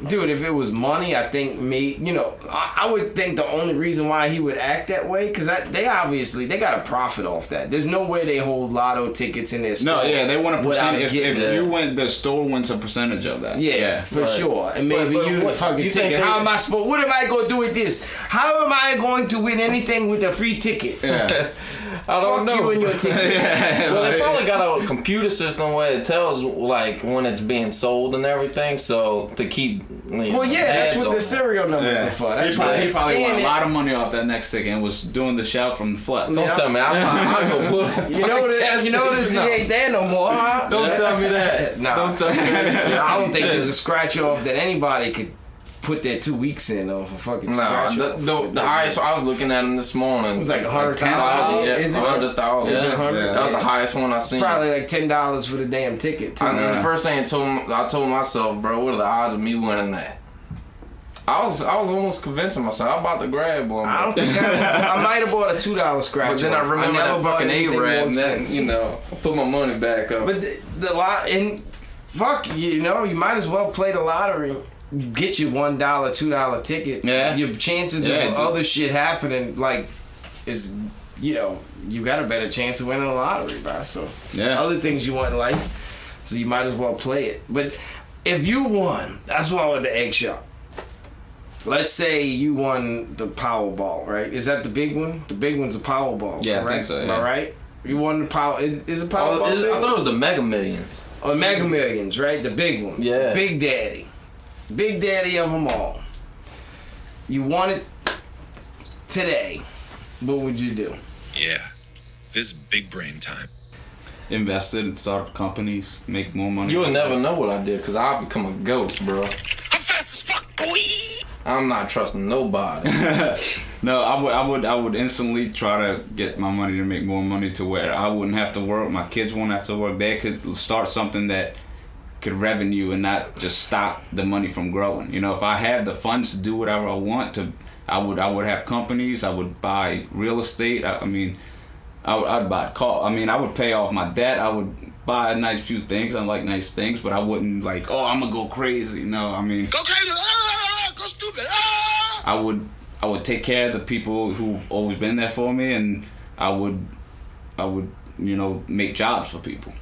Dude, if it was money, I think I would think the only reason why he would act that way, because they got a profit off that. There's no way they hold lotto tickets in their store. No, yeah, they want a percentage. If you win, the store wins a percentage of that. Yeah, for sure. And maybe you fucking ticket. How am I supposed? What am I going to do with this? How am I going to win anything with a free ticket? Yeah. I don't know. You and your ticket. Well, they probably got a computer system where it tells like when it's being sold and everything. So to keep. Well, yeah, that's what the serial numbers are for. He probably won a lot of money off that next ticket and was doing the shout from the flex. Don't tell me. I'll go put it. You know this he ain't there no more, huh? Don't tell me that. Nah. Don't tell me that. I don't think there's a scratch off that anybody could put their 2 weeks in though for fucking scratch off. The highest, I was looking at them this morning. It was like 100,000. Yeah, 100,000. Is it 100? That was the highest one I seen. Probably like $10 for the damn ticket too. The first thing I told myself, bro, what are the odds of me winning that? I was almost convincing myself I'm about to grab one. I don't think I might have bought a $2 scratch. But then I remember that fucking A-Rab, and then I put my money back up. But the lot and fuck, you might as well play the lottery. Get your $1, $2 ticket. Yeah. Your chances of other shit happening is you got a better chance of winning a lottery, bro. So other things you want in life, so you might as well play it. But if you won, that's why with the egg shop. Let's say you won the Powerball, right? Is that the big one? The big one's a Powerball. Yeah, right? I think so. Yeah. Am I right? You won the Power. Is it Powerball? I thought it was the Mega Millions. Oh, Mega Millions, right? The big one. Yeah. Big Daddy. Big Daddy of them all. You won it today. What would you do? Yeah. This is big brain time. Invested in startup companies, make more money. You'll never know what I did because I'll become a ghost, bro. I'm fast as fuck, boy. I'm not trusting nobody. No, I would instantly try to get my money to make more money to where I wouldn't have to work. My kids won't have to work. They could start something that could revenue and not just stop the money from growing. If I had the funds to do whatever I want to, I would have companies. I would buy real estate. I'd buy a car. I would pay off my debt. I would buy a nice few things. I like nice things, but I wouldn't I'm gonna go crazy. No, Go crazy. Go stupid. I would take care of the people who've always been there for me, and I would make jobs for people.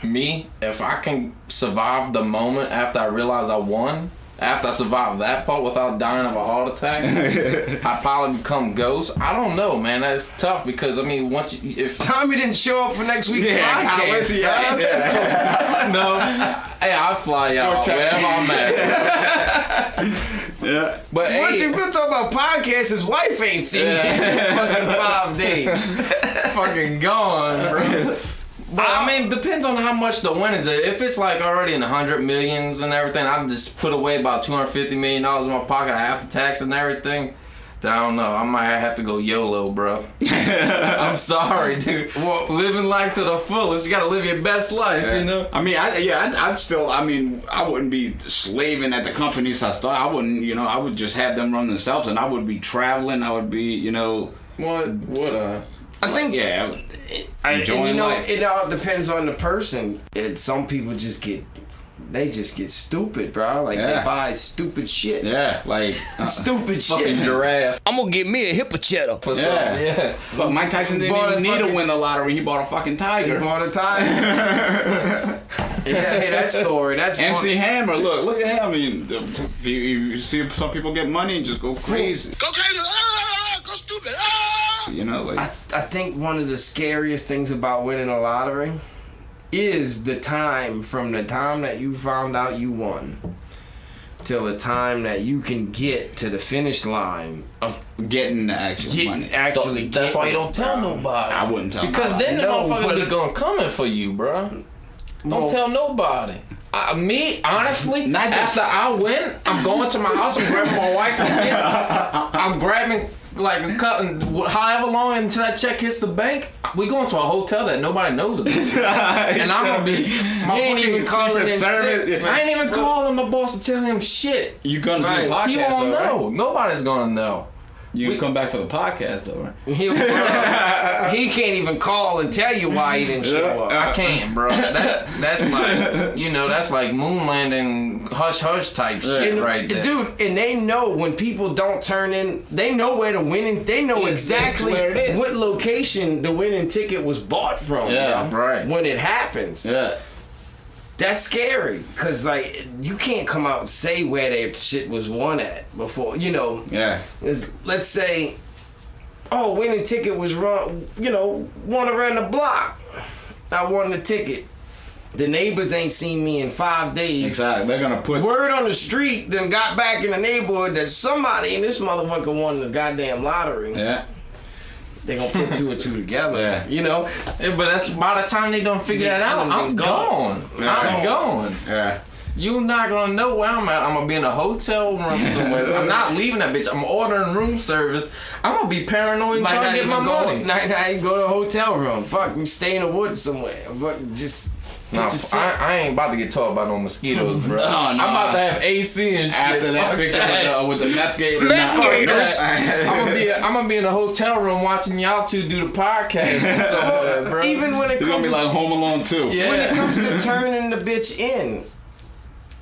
Me, if I can survive the moment after I realize I won, after I survive that part without dying of a heart attack, I'd probably become ghost. I don't know, man. That's tough because if Tommy didn't show up for next week's podcast, no, hey, I'll fly out wherever I'm at. Yeah, but we're talking about podcasts. His wife ain't seen him in fucking 5 days. Fucking gone, bro. But depends on how much the winnings are. If it's like already in the 100 millions and everything, I just put away about $250 million in my pocket after tax and everything. Then I don't know. I might have to go YOLO, bro. I'm sorry, dude. Well, living life to the fullest. You gotta live your best life, I'd still. I wouldn't be slaving at the companies I start. I wouldn't. I would just have them run themselves, and I would be traveling. I would be. I think enjoying life. It all depends on the person. Some people just get stupid, bro. They buy stupid shit. Yeah, stupid shit. Fucking giraffe. I'm gonna get me a hippocheddar. Yeah. But Mike Tyson didn't even need to win the lottery. He bought a fucking tiger. He bought a tiger. Hey, that story. That's MC Hammer. Look at him. You see some people get money and just go crazy. Go crazy. Go stupid. I think one of the scariest things about winning a lottery is the time from the time that you found out you won till the time that you can get to the finish line of getting the actual money. That's why you don't tell nobody. I wouldn't tell because nobody. Then the motherfuckers be going coming for you, bro. Don't tell nobody. Me, honestly, after I win, I'm going to my house, I'm grabbing my wife and kids, I'm grabbing however long until that check hits the bank, we going to a hotel that nobody knows about. And I'm gonna be I ain't even calling my boss to tell him shit. You gonna do a podcast, he won't know. Right? Nobody's gonna know. You can come back for the podcast though, right? He can't even call and tell you why he didn't show up. I can't, bro. That's like, you know, that's like moon landing, hush hush type shit right there. Dude, and they know when people don't turn in, they know where the winning, they know exactly where it is. what location the winning ticket was bought from. Yeah, right. When it happens. Yeah. That's scary, cause like you can't come out and say where that shit was won at before, you know. Yeah. Let's say, oh, winning ticket was won around the block. I won the ticket. The neighbors ain't seen me in 5 days. Exactly. They're gonna put word on the street. Then got back in the neighborhood that somebody in this motherfucker won the goddamn lottery. Yeah. They gonna put 2 and 2 together. Yeah. You know. Yeah, but that's by the time they don't figure that out, I'm gone. Yeah. I'm gone. Yeah. You're not gonna know where I'm at. I'm gonna be in a hotel room somewhere. I'm not leaving that bitch. I'm ordering room service. I'm gonna be paranoid and trying to get my money. Now you go to a hotel room. Fuck, you stay in the woods somewhere. Fuck, just. No, I ain't about to get taught by no mosquitoes, bro. No, I'm about to have AC and shit. After that picture with the meth gators. I'm gonna be in a hotel room watching y'all two do the podcast somewhere, bro. Even when it It's comes gonna be like Home Alone 2. Yeah. When it comes to turning the bitch in,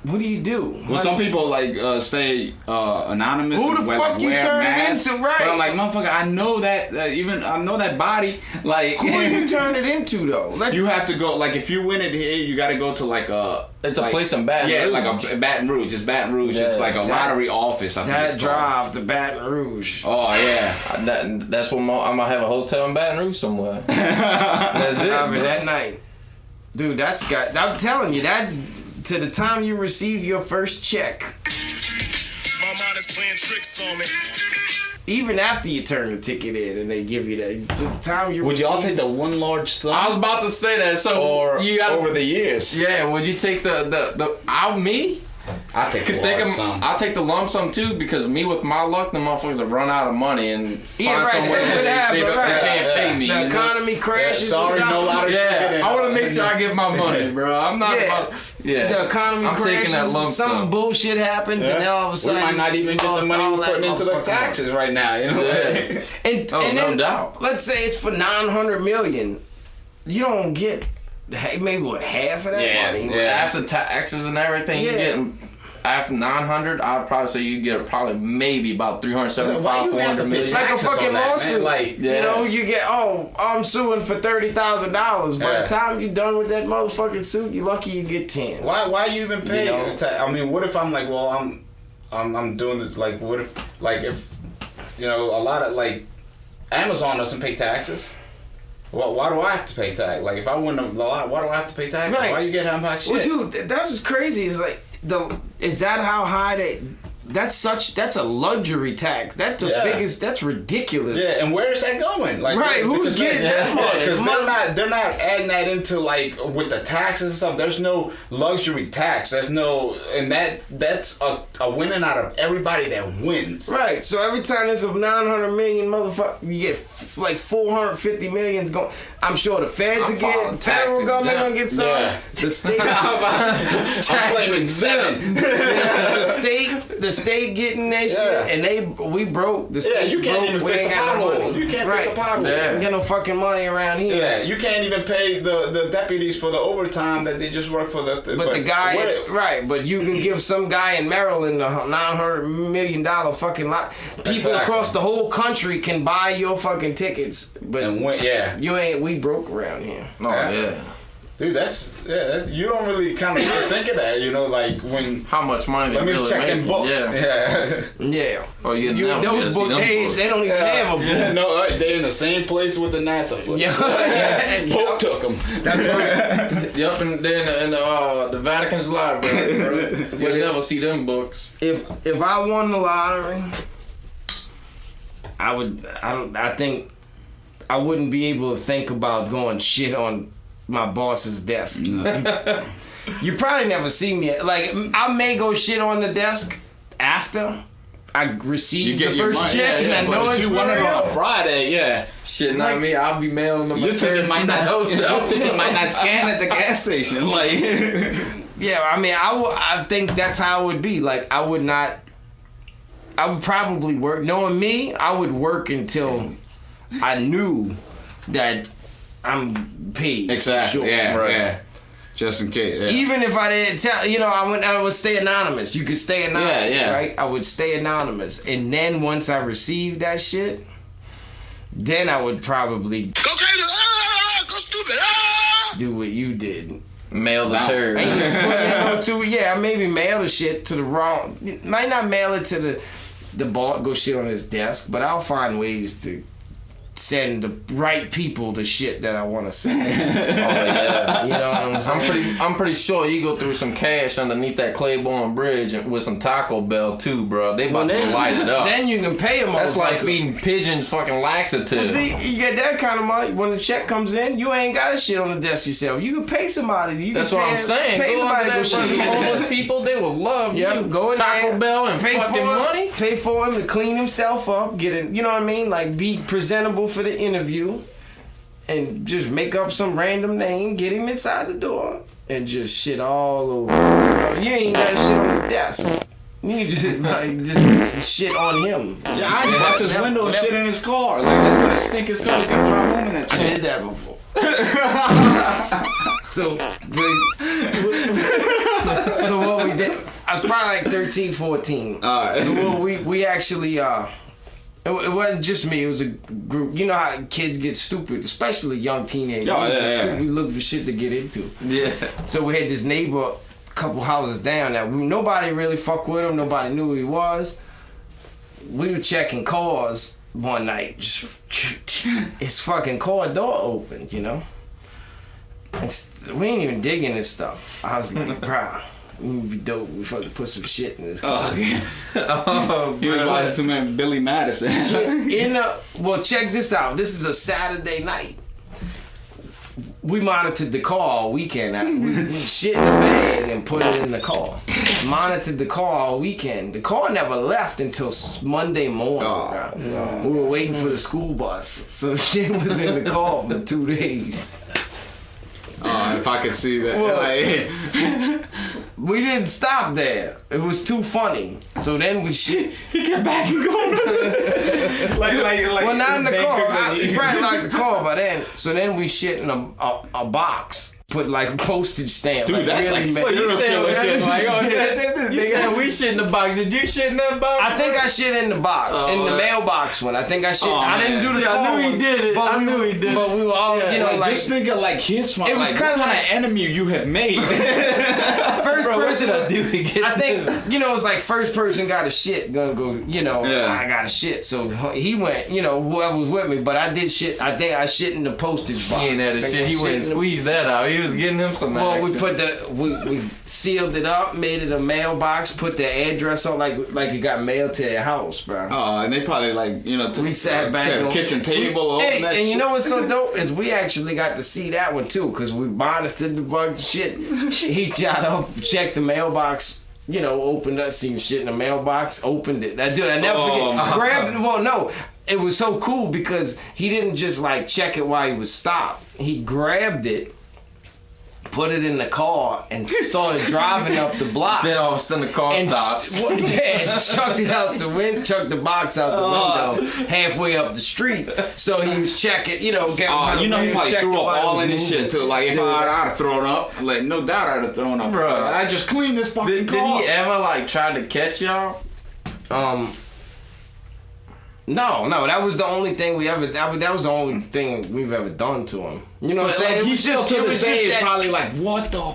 what do you do? Well, some people stay anonymous. Who the and fuck you turn it into, right? But I'm like, motherfucker, I know that. I know that body. Like, who do you turn it into though? You have to go. Like, if you win it here, you got to go to like a. It's a place in Baton Rouge. Yeah, like a Baton Rouge. It's Baton Rouge. Yeah, it's like a lottery office. I think that it's drive called. to Baton Rouge. Oh yeah. That's what I'm gonna have a hotel in Baton Rouge somewhere. That's it. That night, dude. I'm telling you that. To the time you receive your first check. My mind is playing tricks on me. Even after you turn the ticket in and they give you that, to the time you would y'all take the one large sum? I was about to say that. So or you got over the years. Yeah. Would you take me? I take the lump sum. I'll take the lump sum too because me with my luck, the motherfuckers will run out of money and find somewhere they can't pay me. The economy crashes. Sorry, no lottery. Yeah, I want to make sure I get my money, bro. I'm not about. Yeah, the economy crashes. Taking that lump sum. Some bullshit happens, and then all of a sudden we might not even get the money we're putting into the taxes right now. You know. Yeah. and no then, doubt. Let's say it's for $900 million. You don't get maybe half of that money. Yeah. After taxes and everything, you get. After 900, I'd probably say you get probably maybe about 375, 400 million. Like a fucking lawsuit. Like, you know, you get, I'm suing for $30,000. By the time you're done with that motherfucking suit, you're lucky you get 10. Why you even pay? I mean, what if I'm like, well, I'm doing this. Like, what if a lot of like Amazon doesn't pay taxes. Well, why do I have to pay tax? Like, if I win a lot, why do I have to pay tax? Right. Why you get how much shit? Well, dude, that's what's crazy. Is like is that how high they? That's a luxury tax. That's the biggest. That's ridiculous. Yeah, and where is that going? Like, right, who's getting that money? Because they're not adding that into like with the taxes and stuff. There's no luxury tax. There's no, and that's a winning out of everybody that wins. Right. So every time there's a 900 million motherfucker, you get like 450 millions going. I'm sure the feds will get. Federal government gonna get some. Yeah. The state. I'm claiming 7. The state getting that shit, and we broke. The state you can't broke. even fix a pothole. You can't fix a pothole. Yeah. Get no fucking money around here. Yeah, you can't even pay the deputies for the overtime that they just work for the. But the guy, but you can give some guy in Maryland a $900 million fucking lot. People across the whole country can buy your fucking tickets, but you ain't. We broke around here. Oh yeah. Dude, that's you don't really kind of think of that, like when how much money. Let me really check in books. Yeah. Oh, those books. They don't even have a book. Yeah, no, they're in the same place with the NASA footage. Yeah. Pope took them. That's right. Yep, and then in the Vatican's library, bro. You'll never see them books. If I won the lottery, I think I wouldn't be able to think about going shit on my boss's desk. No. You probably never see me. Like, I may go shit on the desk after I receive the first check, and I know it's on a Friday. Shit, not me. I'll be mailing them. Your ticket might not scan at the gas station. Like, yeah, I mean, I think that's how it would be. Like, I would not. I would probably work. Knowing me, I would work until I knew that I'm paid. Exactly. Sure. Yeah. Right. Yeah. Just in case. Yeah. Even if I didn't tell, I would stay anonymous. You could stay anonymous, right? I would stay anonymous, and then once I received that shit, then I would probably go crazy, go stupid, do what you did. Mail the turd. I maybe mail the shit to the wrong. Might not mail it to the ball, go shit on his desk, but I'll find ways to send the right people the shit that I want to send. Oh yeah, you know what I'm saying? I'm pretty sure you go through some cash underneath that Claiborne Bridge with some Taco Bell too, bro. They about to light it up. Then you can pay them. That's like feeding pigeons fucking laxative. Well, see, you get that kind of money when the check comes in. You ain't got to shit on the desk yourself. You can pay somebody. That's what I'm saying. Pay go somebody under to that shit. homeless people. They will love you. Go in Taco there, Bell and pay fucking money. Pay for him to clean himself up. Get it. You know what I mean? Like be presentable for the interview. And just make up some random name, get him inside the door, and just shit all over. You ain't got shit on the desk. You just shit on him. Yeah, I watch his window and shit in his car. Like that's gonna stink. It's gonna drive home in that shit. I did that before. So what we did, I was probably like 13, 14. So we actually it wasn't just me, it was a group. You know how kids get stupid, especially young teenagers. We look for shit to get into. Yeah. So we had this neighbor a couple houses down that nobody really fucked with him, nobody knew who he was. We were checking cars one night, just his fucking car door opened, And we ain't even digging this stuff. I was like, bro, it would be dope. We fucking put some shit in this car. Oh, okay. You invited to man Billy Madison. Well, check this out. This is a Saturday night. We monitored the car all weekend. We shit in the bag and put it in the car. Monitored the car all weekend. The car never left until Monday morning. We were waiting for the school bus. So shit was in the car for 2 days. Oh, if I could see that. We didn't stop there. It was too funny. So then we shit. He came back and going. like. Well, not in the car. He probably locked the car by then. So then we shit in a box. Put like a postage stamp. Dude, that's really like serial killer shit. Like, you said we shit in the box. Did you shit in that box? I think I shit in the box, in the mailbox one. I think I shit. I didn't do the car. I knew he did it. I knew he did it. But we were all, just think of like his fun. It was kind of an enemy you have made. First person. What should I do to get I think it was like first person got a shit. Gonna go. I got a shit. So he went. Whoever was with me. But I did shit. I think I shit in the postage box. He ain't had a shit. He went and squeezed that out. He was getting him some. Well, we sealed it up, made it a mailbox, put the address on like it got mailed to their house, bro. Oh, and they probably we sat back to the kitchen table. And you know what's so dope is we actually got to see that one too, because we monitored the bunch of shit. He got up, checked the mailbox. Opened up, seen shit in the mailbox, opened it. I never forget. Grabbed it. Well, no. It was so cool because he didn't just like check it while he was stopped. He grabbed it, put it in the car, and started driving up the block. Then all of a sudden the car stops. Chucked it out the window, chucked the box out the window halfway up the street. So he was checking, he probably threw up all in his shit too. Like if I'd have thrown up, like no doubt I'd have thrown up. Bro, I just cleaned this fucking car. Did he ever like try to catch y'all? No, that was the only thing we ever. That was the only thing we've ever done to him. You know what I'm saying? Like, he's still to this day probably like, what the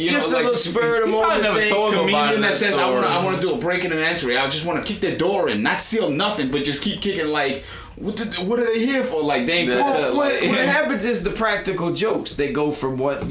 just a little spirit of moment. Never told comedian that says I want to do a break in and entry. I just want to kick the door in, not steal nothing, but just keep kicking. Like, what are they here for? Like, they ain't what happens is the practical jokes. They go from what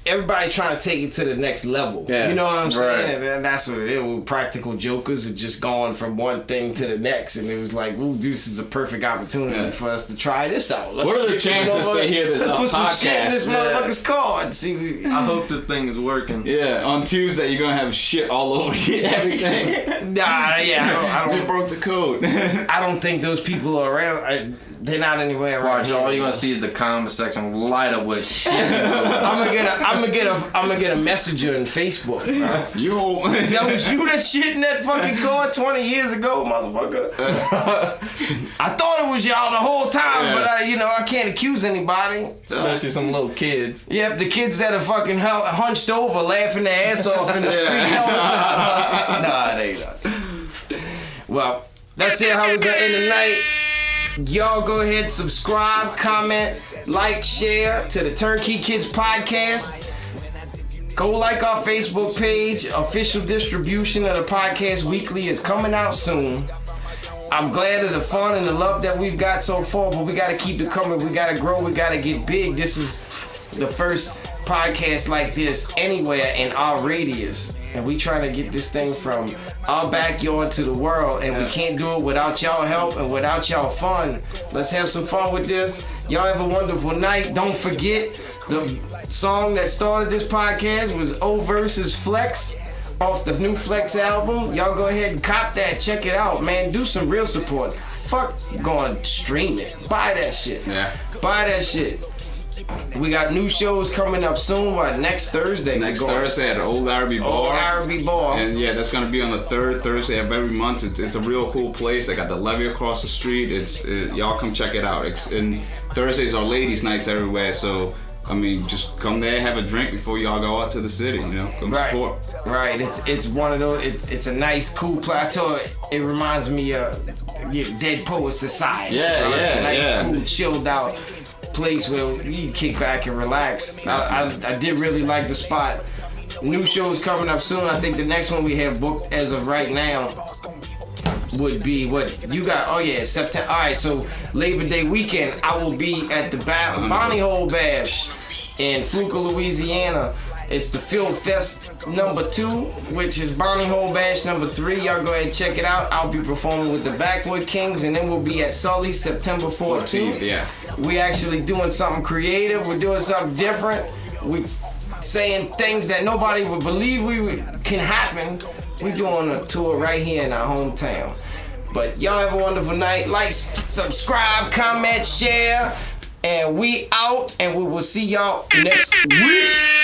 everybody trying to take it to the next level. Yeah. You know what I'm saying? And that's what it is. Practical jokers are just going from one thing to the next. And it was like, ooh, this is a perfect opportunity for us to try this out. What are the chances they hear this Let's put some podcast? shit in this motherfucker's car and see. I hope this thing is working. Yeah, on Tuesday you're going to have shit all over everything. I don't. They broke the code. I don't think those people are around. They're not anywhere around. Watch, all you're gonna see is the comment section light up with shit. I'm gonna get a messenger in Facebook. Bro. That was you that shit in that fucking car 20 years ago, motherfucker. I thought it was y'all the whole time, but I can't accuse anybody. Especially some little kids. Yep, the kids that are fucking hunched over, laughing their ass off in the street. Nah, it ain't us. Well, that's it. How we gonna end the night. Y'all go ahead, subscribe, comment, like, share to the Turn Key Kidz podcast. Go like our Facebook page. Official distribution of the podcast weekly is coming out soon. I'm glad of the fun and the love that we've got so far, but we got to keep it coming. We got to grow. We got to get big. This is the first podcast like this anywhere in our radius. And we trying to get this thing from our backyard to the world, and we can't do it without y'all help and without y'all fun. Let's have some fun with this. Y'all have a wonderful night. Don't forget, the song that started this podcast was O.Verses Flex off the new Flex album. Y'all go ahead and cop that. Check it out, man. Do some real support. Fuck going stream it. Buy that shit. Yeah. Buy that shit. We got new shows coming up soon. Next Thursday? Next Thursday at the Old Araby Bar. Old Araby Bar. And yeah, that's gonna be on the third Thursday of every month. It's a real cool place. They got the levee across the street. Y'all come check it out. And Thursdays are ladies' nights everywhere. So I mean, just come there, have a drink before y'all go out to the city. Come support. Right. It's one of those. It's a nice, cool plateau. It reminds me of Dead Poets Society. Yeah, It's a nice, cool, chilled out place where you can kick back and relax. I did really like the spot. New shows coming up soon. I think the next one we have booked as of right now would be what you got. Oh yeah, September. All right, so Labor Day weekend, I will be at the Bonnie Hole Bash in Fluka, Louisiana. It's the Field Fest #2, which is Bonnie Hole Bash #3. Y'all go ahead and check it out. I'll be performing with the Backwood Kings, and then we'll be at Sully September 14th. Yeah. We actually doing something creative. We're doing something different. We saying things that nobody would believe can happen. We doing a tour right here in our hometown. But y'all have a wonderful night. Like, subscribe, comment, share, and we out. And we will see y'all next week.